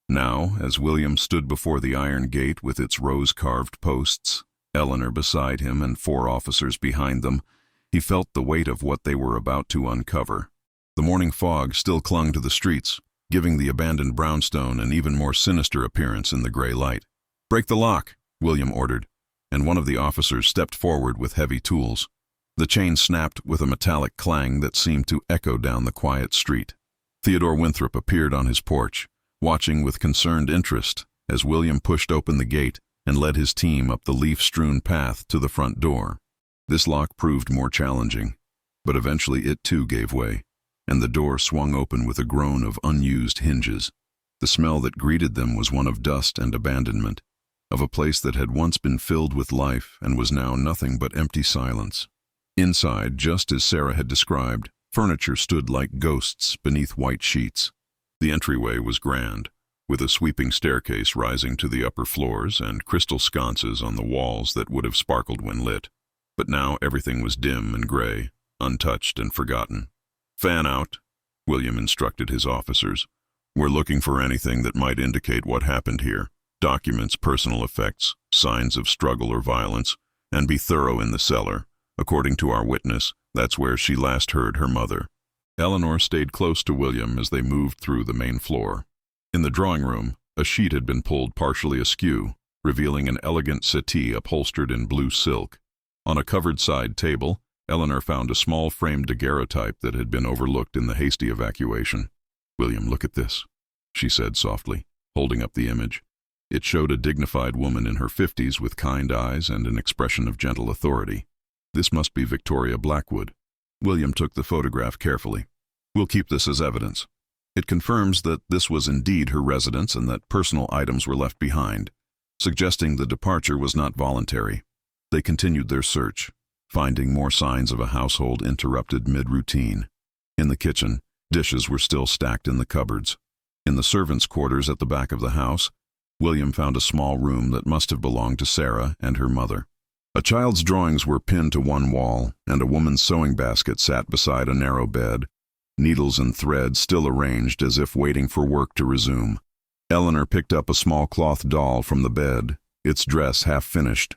Now, as William stood before the iron gate with its rose-carved posts, Eleanor beside him and 4 officers behind them, he felt the weight of what they were about to uncover. The morning fog still clung to the streets, giving the abandoned brownstone an even more sinister appearance in the gray light. "Break the lock," William ordered, and one of the officers stepped forward with heavy tools. The chain snapped with a metallic clang that seemed to echo down the quiet street. Theodore Winthrop appeared on his porch, watching with concerned interest as William pushed open the gate and led his team up the leaf-strewn path to the front door. This lock proved more challenging, but eventually it too gave way, and the door swung open with a groan of unused hinges. The smell that greeted them was one of dust and abandonment, of a place that had once been filled with life and was now nothing but empty silence. Inside, just as Sarah had described, furniture stood like ghosts beneath white sheets. The entryway was grand, with a sweeping staircase rising to the upper floors and crystal sconces on the walls that would have sparkled when lit. But now everything was dim and gray, untouched and forgotten. "Fan out," William instructed his officers. "We're looking for anything that might indicate what happened here. Documents, personal effects, signs of struggle or violence, and be thorough in the cellar. According to our witness, that's where she last heard her mother." Eleanor stayed close to William as they moved through the main floor. In the drawing room, a sheet had been pulled partially askew, revealing an elegant settee upholstered in blue silk. On a covered side table, Eleanor found a small framed daguerreotype that had been overlooked in the hasty evacuation. "William, look at this," she said softly, holding up the image. It showed a dignified woman in her 50s with kind eyes and an expression of gentle authority. "This must be Victoria Blackwood." William took the photograph carefully. "We'll keep this as evidence. It confirms that this was indeed her residence and that personal items were left behind, suggesting the departure was not voluntary." They continued their search, finding more signs of a household interrupted mid-routine. In the kitchen, dishes were still stacked in the cupboards. In the servants' quarters at the back of the house, William found a small room that must have belonged to Sarah and her mother. A child's drawings were pinned to one wall, and a woman's sewing basket sat beside a narrow bed, needles and thread still arranged as if waiting for work to resume. Eleanor picked up a small cloth doll from the bed, its dress half finished.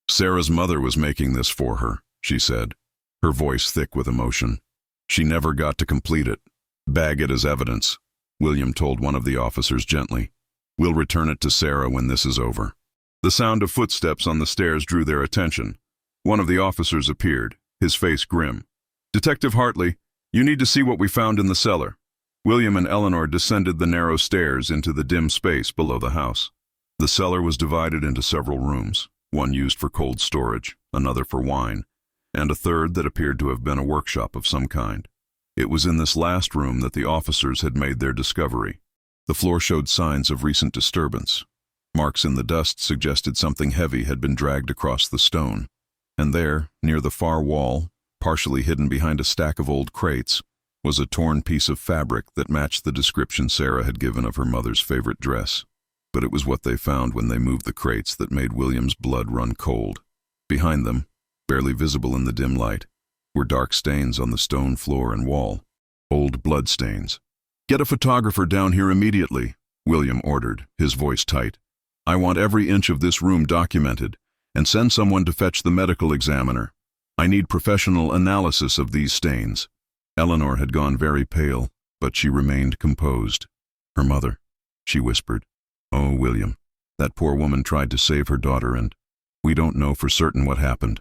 "Sarah's mother was making this for her," she said, her voice thick with emotion. "She never got to complete it. Bag it as evidence," William told one of the officers gently. "We'll return it to Sarah when this is over." The sound of footsteps on the stairs drew their attention. One of the officers appeared, his face grim. "Detective Hartley, you need to see what we found in the cellar." William and Eleanor descended the narrow stairs into the dim space below the house. The cellar was divided into several rooms, one used for cold storage, another for wine, and a third that appeared to have been a workshop of some kind. It was in this last room that the officers had made their discovery. The floor showed signs of recent disturbance. Marks in the dust suggested something heavy had been dragged across the stone. And there, near the far wall, partially hidden behind a stack of old crates, was a torn piece of fabric that matched the description Sarah had given of her mother's favorite dress. But it was what they found when they moved the crates that made William's blood run cold. Behind them, barely visible in the dim light, were dark stains on the stone floor and wall. Old blood stains. "Get a photographer down here immediately," William ordered, his voice tight. "I want every inch of this room documented, and send someone to fetch the medical examiner. I need professional analysis of these stains." Eleanor had gone very pale, but she remained composed. "Her mother," she whispered. "Oh, William, that poor woman tried to save her daughter, and we don't know for certain what happened,"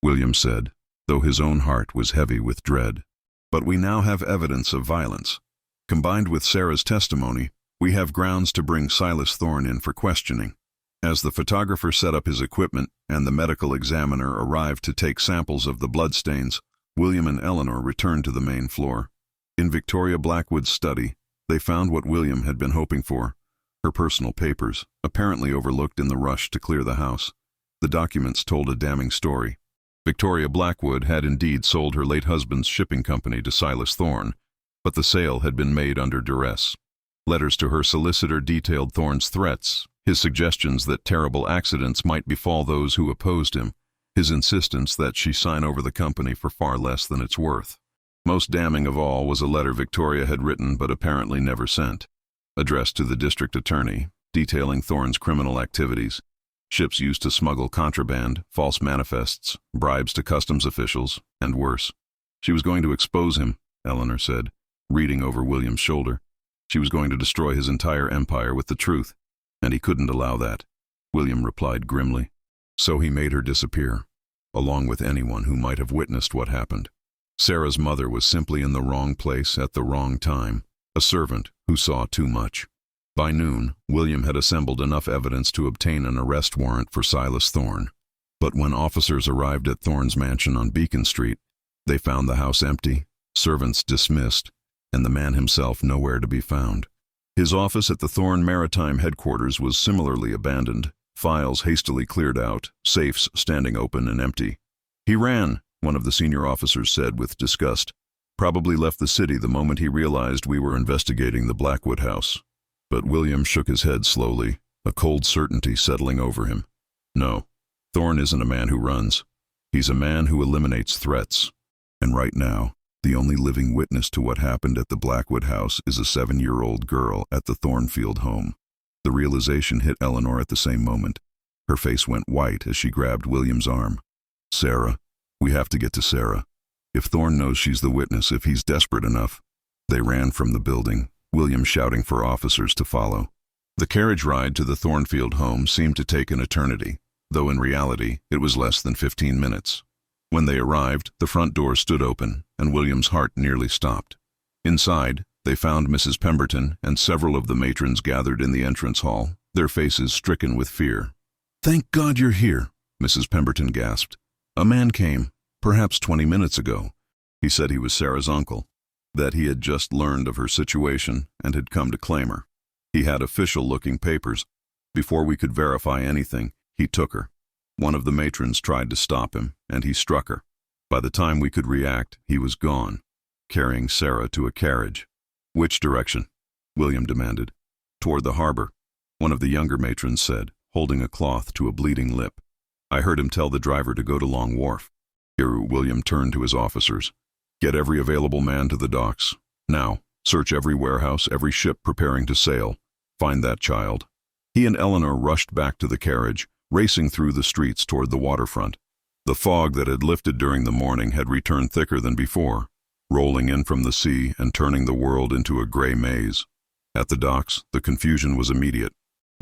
William said, though his own heart was heavy with dread. "But we now have evidence of violence. Combined with Sarah's testimony, we have grounds to bring Silas Thorne in for questioning." As the photographer set up his equipment and the medical examiner arrived to take samples of the bloodstains, William and Eleanor returned to the main floor. In Victoria Blackwood's study, they found what William had been hoping for: her personal papers, apparently overlooked in the rush to clear the house. The documents told a damning story. Victoria Blackwood had indeed sold her late husband's shipping company to Silas Thorne, but the sale had been made under duress. Letters to her solicitor detailed Thorne's threats, his suggestions that terrible accidents might befall those who opposed him, his insistence that she sign over the company for far less than it's worth. Most damning of all was a letter Victoria had written but apparently never sent, addressed to the district attorney, detailing Thorne's criminal activities: ships used to smuggle contraband, false manifests, bribes to customs officials, and worse. She was going to expose him, Eleanor said, reading over William's shoulder. She was going to destroy his entire empire with the truth, and he couldn't allow that, William replied grimly. So he made her disappear, along with anyone who might have witnessed what happened. Sarah's mother was simply in the wrong place at the wrong time, a servant who saw too much. By noon, William had assembled enough evidence to obtain an arrest warrant for Silas Thorne. But when officers arrived at Thorne's mansion on Beacon Street, they found the house empty, servants dismissed, and the man himself nowhere to be found. His office at the Thorne Maritime headquarters was similarly abandoned, files hastily cleared out, safes standing open and empty. "He ran," one of the senior officers said with disgust. "Probably left the city the moment he realized we were investigating the Blackwood house." But William shook his head slowly, a cold certainty settling over him. No, Thorne isn't a man who runs. He's a man who eliminates threats. And right now, the only living witness to what happened at the Blackwood house is a 7-year-old girl at the Thornfield home. The realization hit Eleanor at the same moment. Her face went white as she grabbed William's arm. Sarah, we have to get to Sarah. If Thorne knows she's the witness, if he's desperate enough. They ran from the building, William shouting for officers to follow. The carriage ride to the Thornfield home seemed to take an eternity, though in reality it was less than 15 minutes. When they arrived, the front door stood open, and William's heart nearly stopped. Inside, they found Mrs. Pemberton and several of the matrons gathered in the entrance hall, their faces stricken with fear. "Thank God you're here," Mrs. Pemberton gasped. "A man came, perhaps 20 minutes ago. He said he was Sarah's uncle, that he had just learned of her situation and had come to claim her. He had official-looking papers. Before we could verify anything, he took her. One of the matrons tried to stop him, and he struck her. By the time we could react, he was gone, carrying Sarah to a carriage." "Which direction?" William demanded. "Toward the harbor," one of the younger matrons said, holding a cloth to a bleeding lip. "I heard him tell the driver to go to Long Wharf." Here William turned to his officers. "Get every available man to the docks. Now, search every warehouse, every ship preparing to sail. Find that child." He and Eleanor rushed back to the carriage, racing through the streets toward the waterfront. The fog that had lifted during the morning had returned thicker than before, rolling in from the sea and turning the world into a gray maze. At the docks, the confusion was immediate.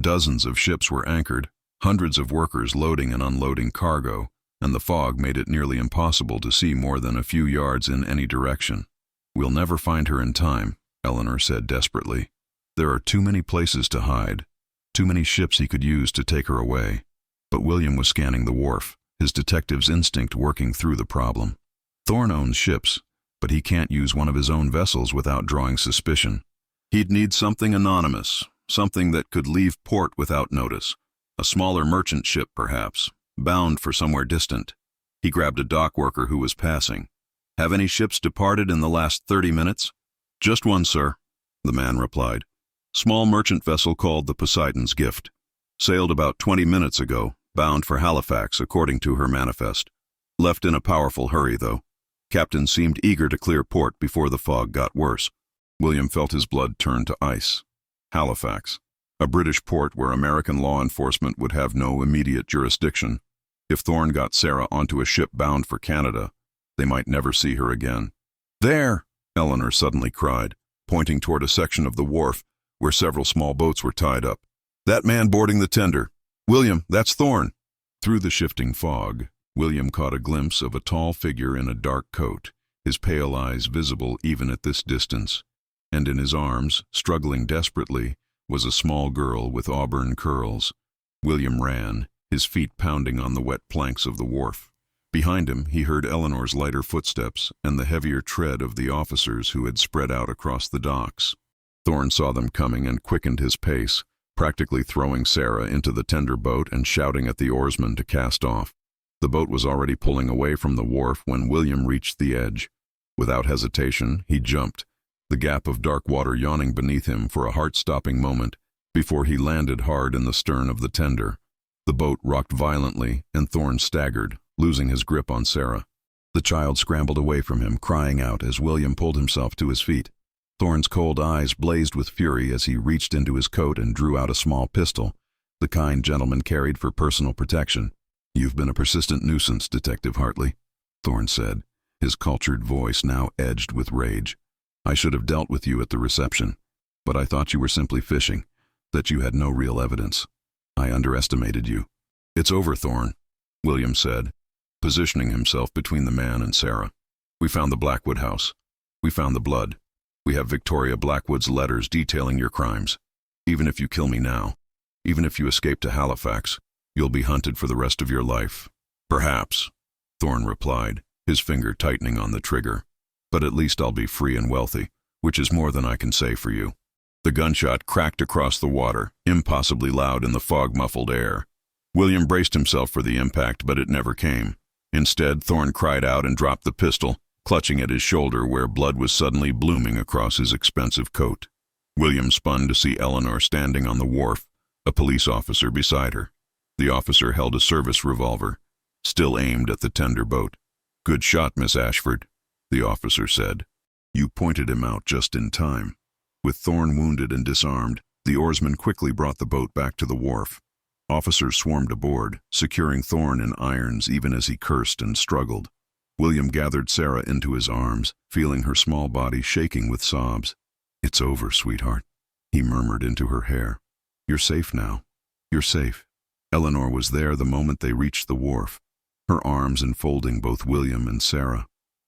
Dozens of ships were anchored, hundreds of workers loading and unloading cargo, and the fog made it nearly impossible to see more than a few yards in any direction. "We'll never find her in time," Eleanor said desperately. "There are too many places to hide, too many ships he could use to take her away." But William was scanning the wharf, his detective's instinct working through the problem. Thorne owns ships, but he can't use one of his own vessels without drawing suspicion. He'd need something anonymous, something that could leave port without notice. A smaller merchant ship, perhaps, bound for somewhere distant. He grabbed a dock worker who was passing. "Have any ships departed in the last 30 minutes? "Just one, sir," the man replied. "Small merchant vessel called the Poseidon's Gift. Sailed about 20 minutes ago, bound for Halifax according to her manifest. Left in a powerful hurry, though. Captain seemed eager to clear port before the fog got worse." William felt his blood turn to ice. Halifax, a British port where American law enforcement would have no immediate jurisdiction. If Thorne got Sarah onto a ship bound for Canada, they might never see her again. "There!" Eleanor suddenly cried, pointing toward a section of the wharf where several small boats were tied up. "That man boarding the tender. William, that's Thorne." Through the shifting fog, William caught a glimpse of a tall figure in a dark coat, his pale eyes visible even at this distance. And in his arms, struggling desperately, was a small girl with auburn curls. William ran, his feet pounding on the wet planks of the wharf. Behind him, he heard Eleanor's lighter footsteps and the heavier tread of the officers who had spread out across the docks. Thorne saw them coming and quickened his pace, practically throwing Sarah into the tender boat and shouting at the oarsmen to cast off. The boat was already pulling away from the wharf when William reached the edge. Without hesitation, he jumped, the gap of dark water yawning beneath him for a heart-stopping moment before he landed hard in the stern of the tender. The boat rocked violently, and Thorne staggered, losing his grip on Sarah. The child scrambled away from him, crying out as William pulled himself to his feet. Thorne's cold eyes blazed with fury as he reached into his coat and drew out a small pistol, the kind gentleman carried for personal protection. "You've been a persistent nuisance, Detective Hartley," Thorne said, his cultured voice now edged with rage. "I should have dealt with you at the reception, but I thought you were simply fishing, that you had no real evidence. I underestimated you." "It's over, Thorne," William said, positioning himself between the man and Sarah. "We found the Blackwood house. We found the blood. We have Victoria Blackwood's letters detailing your crimes. Even if you kill me now, even if you escape to Halifax, you'll be hunted for the rest of your life." "Perhaps," Thorne replied, his finger tightening on the trigger. "But at least I'll be free and wealthy, which is more than I can say for you." The gunshot cracked across the water, impossibly loud in the fog-muffled air. William braced himself for the impact, but it never came. Instead, Thorne cried out and dropped the pistol, clutching at his shoulder where blood was suddenly blooming across his expensive coat. William spun to see Eleanor standing on the wharf, a police officer beside her. The officer held a service revolver, still aimed at the tender boat. "Good shot, Miss Ashford," the officer said. "You pointed him out just in time." With Thorne wounded and disarmed, the oarsman quickly brought the boat back to the wharf. Officers swarmed aboard, securing Thorne in irons even as he cursed and struggled. William gathered Sarah into his arms, feeling her small body shaking with sobs. "It's over, sweetheart," he murmured into her hair. "You're safe now. You're safe." Eleanor was there the moment they reached the wharf, her arms enfolding both William and Sarah.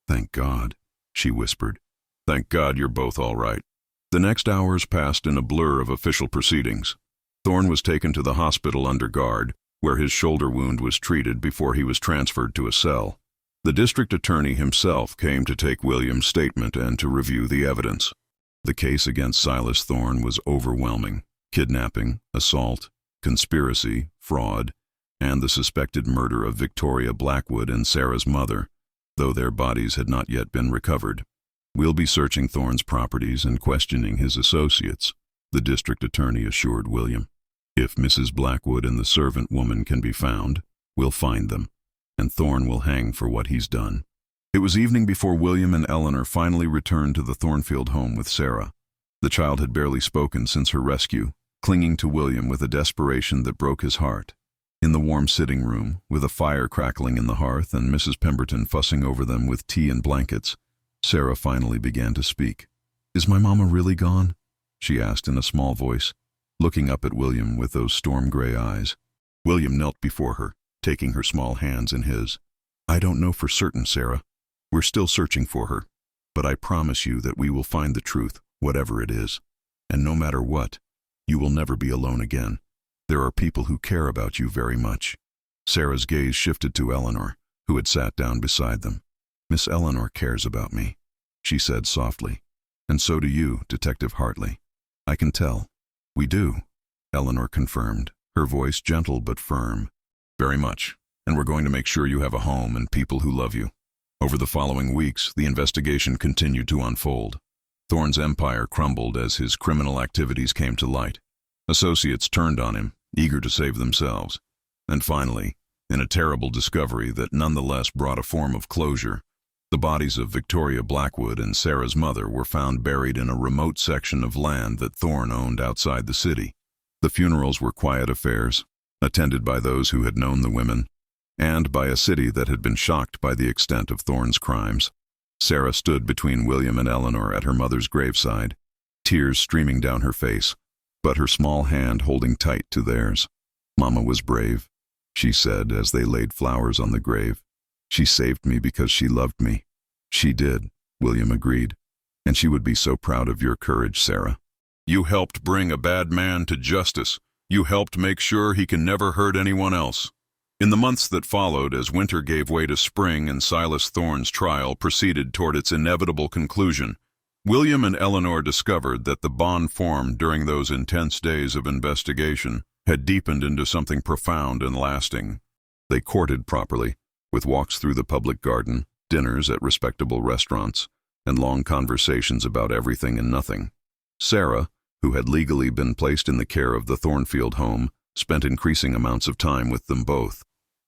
"Thank God," she whispered. "Thank God you're both all right." The next hours passed in a blur of official proceedings. Thorne was taken to the hospital under guard, where his shoulder wound was treated before he was transferred to a cell. The district attorney himself came to take William's statement and to review the evidence. The case against Silas Thorne was overwhelming: kidnapping, assault, conspiracy, fraud, and the suspected murder of Victoria Blackwood and Sarah's mother, though their bodies had not yet been recovered. "We'll be searching Thorne's properties and questioning his associates," the district attorney assured William. "If Mrs. Blackwood and the servant woman can be found, we'll find them, and Thorne will hang for what he's done." It was evening before William and Eleanor finally returned to the Thornfield home with Sarah. The child had barely spoken since her rescue, clinging to William with a desperation that broke his heart. In the warm sitting room, with a fire crackling in the hearth and Mrs. Pemberton fussing over them with tea and blankets, Sarah finally began to speak. "Is my mama really gone?" she asked in a small voice, looking up at William with those storm-gray eyes. William knelt before her, taking her small hands in his. "I don't know for certain, Sarah. We're still searching for her, but I promise you that we will find the truth, whatever it is. And no matter what, you will never be alone again. There are people who care about you very much." Sarah's gaze shifted to Eleanor, who had sat down beside them. "Miss Eleanor cares about me," she said softly. "And so do you, Detective Hartley. I can tell." "We do," Eleanor confirmed, her voice gentle but firm. "Very much, and we're going to make sure you have a home and people who love you." Over the following weeks, the investigation continued to unfold. Thorne's empire crumbled as his criminal activities came to light. Associates turned on him, eager to save themselves. And finally, in a terrible discovery that nonetheless brought a form of closure, the bodies of Victoria Blackwood and Sarah's mother were found buried in a remote section of land that Thorne owned outside the city. The funerals were quiet affairs, attended by those who had known the women, and by a city that had been shocked by the extent of Thorne's crimes. Sarah stood between William and Eleanor at her mother's graveside, tears streaming down her face, but her small hand holding tight to theirs. "Mama was brave," she said as they laid flowers on the grave. "She saved me because she loved me." "She did," William agreed. "And she would be so proud of your courage, Sarah. You helped bring a bad man to justice. You helped make sure he can never hurt anyone else." In the months that followed, as winter gave way to spring and Silas Thorne's trial proceeded toward its inevitable conclusion, William and Eleanor discovered that the bond formed during those intense days of investigation had deepened into something profound and lasting. They courted properly, with walks through the public garden, dinners at respectable restaurants, and long conversations about everything and nothing. Sarah, who had legally been placed in the care of the Thornfield home, spent increasing amounts of time with them both.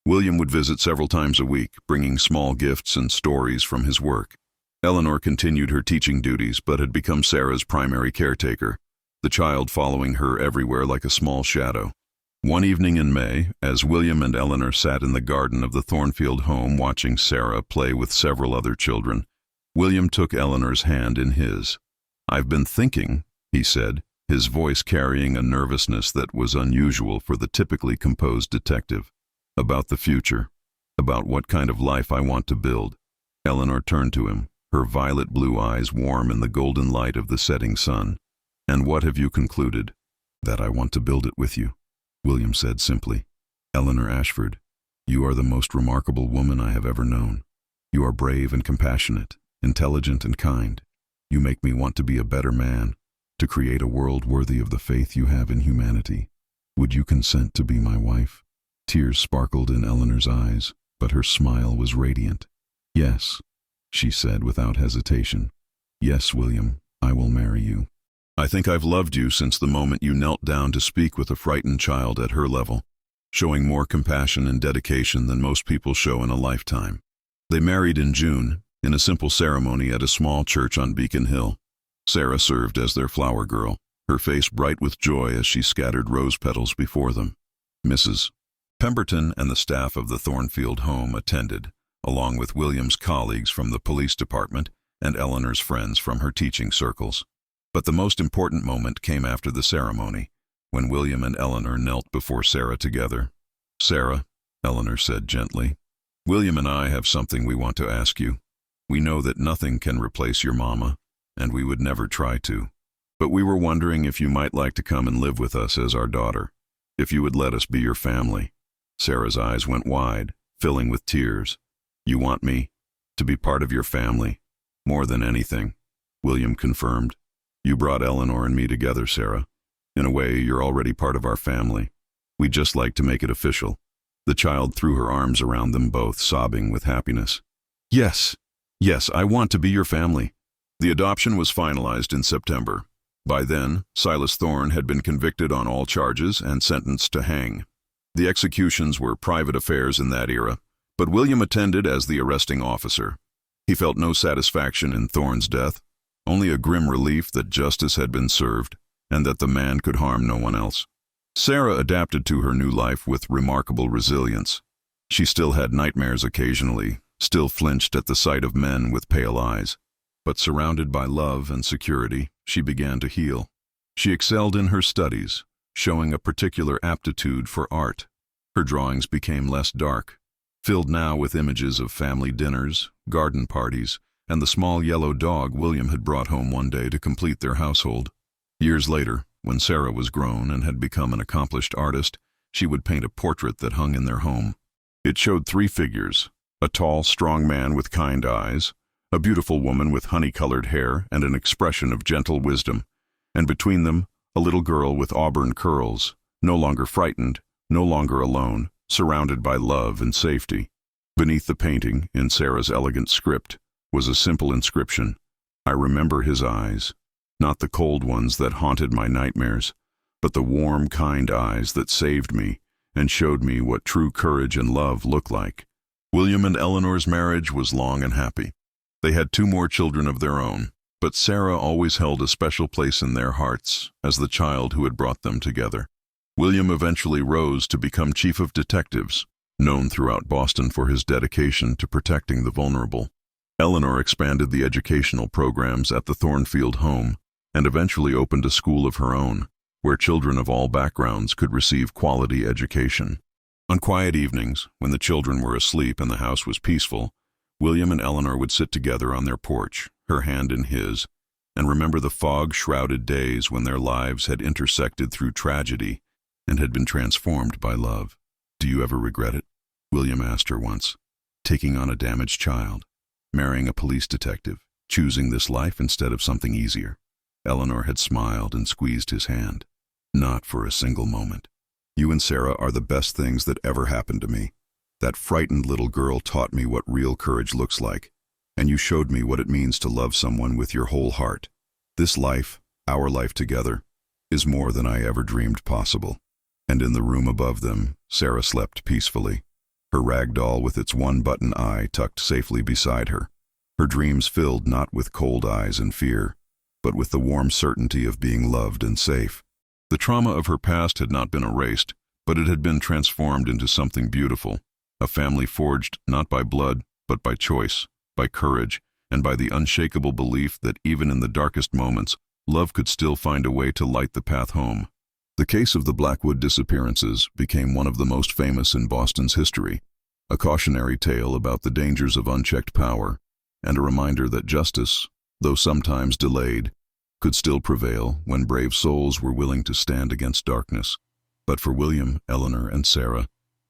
William would visit several times a week, bringing small gifts and stories from his work. Eleanor continued her teaching duties but had become Sarah's primary caretaker, the child following her everywhere like a small shadow. One evening in May, as William and Eleanor sat in the garden of the Thornfield home watching Sarah play with several other children, William took Eleanor's hand in his. "I've been thinking," he said, his voice carrying a nervousness that was unusual for the typically composed detective, "about the future, about what kind of life I want to build." Eleanor turned to him, her violet blue eyes warm in the golden light of the setting sun. "And what have you concluded?" "That I want to build it with you," William said simply. "Eleanor Ashford, you are the most remarkable woman I have ever known. You are brave and compassionate, intelligent and kind. You make me want to be a better man, to create a world worthy of the faith you have in humanity. Would you consent to be my wife?" Tears sparkled in Eleanor's eyes, but her smile was radiant. "Yes," she said without hesitation. "Yes, William, I will marry you." I think I've loved you since the moment you knelt down to speak with a frightened child at her level, showing more compassion and dedication than most people show in a lifetime. They married in June, in a simple ceremony at a small church on Beacon Hill. Sarah served as their flower girl, her face bright with joy as she scattered rose petals before them. Mrs. Pemberton and the staff of the Thornfield home attended, along with William's colleagues from the police department and Eleanor's friends from her teaching circles. But the most important moment came after the ceremony, when William and Eleanor knelt before Sarah together. "Sarah," Eleanor said gently, "William and I have something we want to ask you. We know that nothing can replace your mama, and we would never try to. But we were wondering if you might like to come and live with us as our daughter, if you would let us be your family." Sarah's eyes went wide, filling with tears. "You want me to be part of your family, more than anything," William confirmed. "You brought Eleanor and me together, Sarah. In a way, you're already part of our family. We'd just like to make it official." The child threw her arms around them both, sobbing with happiness. Yes, I want to be your family." The adoption was finalized in September. By then, Silas Thorne had been convicted on all charges and sentenced to hang. The executions were private affairs in that era, but William attended as the arresting officer. He felt no satisfaction in Thorne's death, only a grim relief that justice had been served and that the man could harm no one else. Sarah adapted to her new life with remarkable resilience. She still had nightmares occasionally, still flinched at the sight of men with pale eyes. But surrounded by love and security, she began to heal. She excelled in her studies, showing a particular aptitude for art. Her drawings became less dark, filled now with images of family dinners, garden parties, and the small yellow dog William had brought home one day to complete their household. Years later, when Sarah was grown and had become an accomplished artist, she would paint a portrait that hung in their home. It showed three figures: a tall, strong man with kind eyes, a beautiful woman with honey-colored hair and an expression of gentle wisdom, and between them, a little girl with auburn curls, no longer frightened, no longer alone, surrounded by love and safety. Beneath the painting, in Sarah's elegant script, was a simple inscription: "I remember his eyes, not the cold ones that haunted my nightmares, but the warm, kind eyes that saved me and showed me what true courage and love look like." William and Eleanor's marriage was long and happy. They had 2 more children of their own, but Sarah always held a special place in their hearts as the child who had brought them together. William eventually rose to become chief of detectives, known throughout Boston for his dedication to protecting the vulnerable. Eleanor expanded the educational programs at the Thornfield home and eventually opened a school of her own, where children of all backgrounds could receive quality education. On quiet evenings, when the children were asleep and the house was peaceful, William and Eleanor would sit together on their porch, her hand in his, and remember the fog-shrouded days when their lives had intersected through tragedy and had been transformed by love. "Do you ever regret it?" William asked her once. "Taking on a damaged child, marrying a police detective, choosing this life instead of something easier?" Eleanor had smiled and squeezed his hand. "Not for a single moment. You and Sarah are the best things that ever happened to me. That frightened little girl taught me what real courage looks like, and you showed me what it means to love someone with your whole heart. This life, our life together, is more than I ever dreamed possible." And in the room above them, Sarah slept peacefully, her rag doll with its one-button eye tucked safely beside her, her dreams filled not with cold eyes and fear, but with the warm certainty of being loved and safe. The trauma of her past had not been erased, but it had been transformed into something beautiful, a family forged not by blood, but by choice, by courage, and by the unshakable belief that even in the darkest moments, love could still find a way to light the path home. The case of the Blackwood disappearances became one of the most famous in Boston's history, a cautionary tale about the dangers of unchecked power, and a reminder that justice, though sometimes delayed, could still prevail when brave souls were willing to stand against darkness. But for William, Eleanor, and Sarah,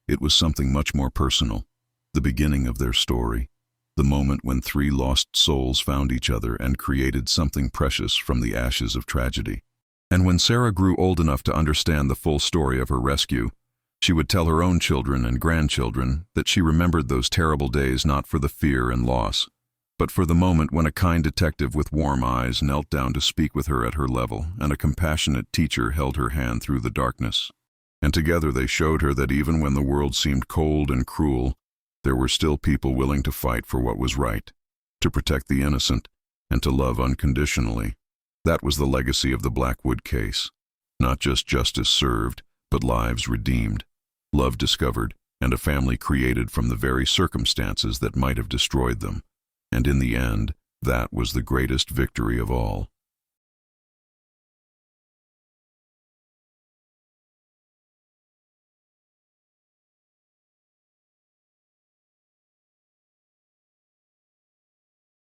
it was something much more personal, the beginning of their story, the moment when 3 lost souls found each other and created something precious from the ashes of tragedy. And when Sarah grew old enough to understand the full story of her rescue, she would tell her own children and grandchildren that she remembered those terrible days not for the fear and loss, but for the moment when a kind detective with warm eyes knelt down to speak with her at her level, and a compassionate teacher held her hand through the darkness. And together they showed her that even when the world seemed cold and cruel, there were still people willing to fight for what was right, to protect the innocent, and to love unconditionally. That was the legacy of the Blackwood case. Not just justice served, but lives redeemed, love discovered, and a family created from the very circumstances that might have destroyed them. And in the end, that was the greatest victory of all.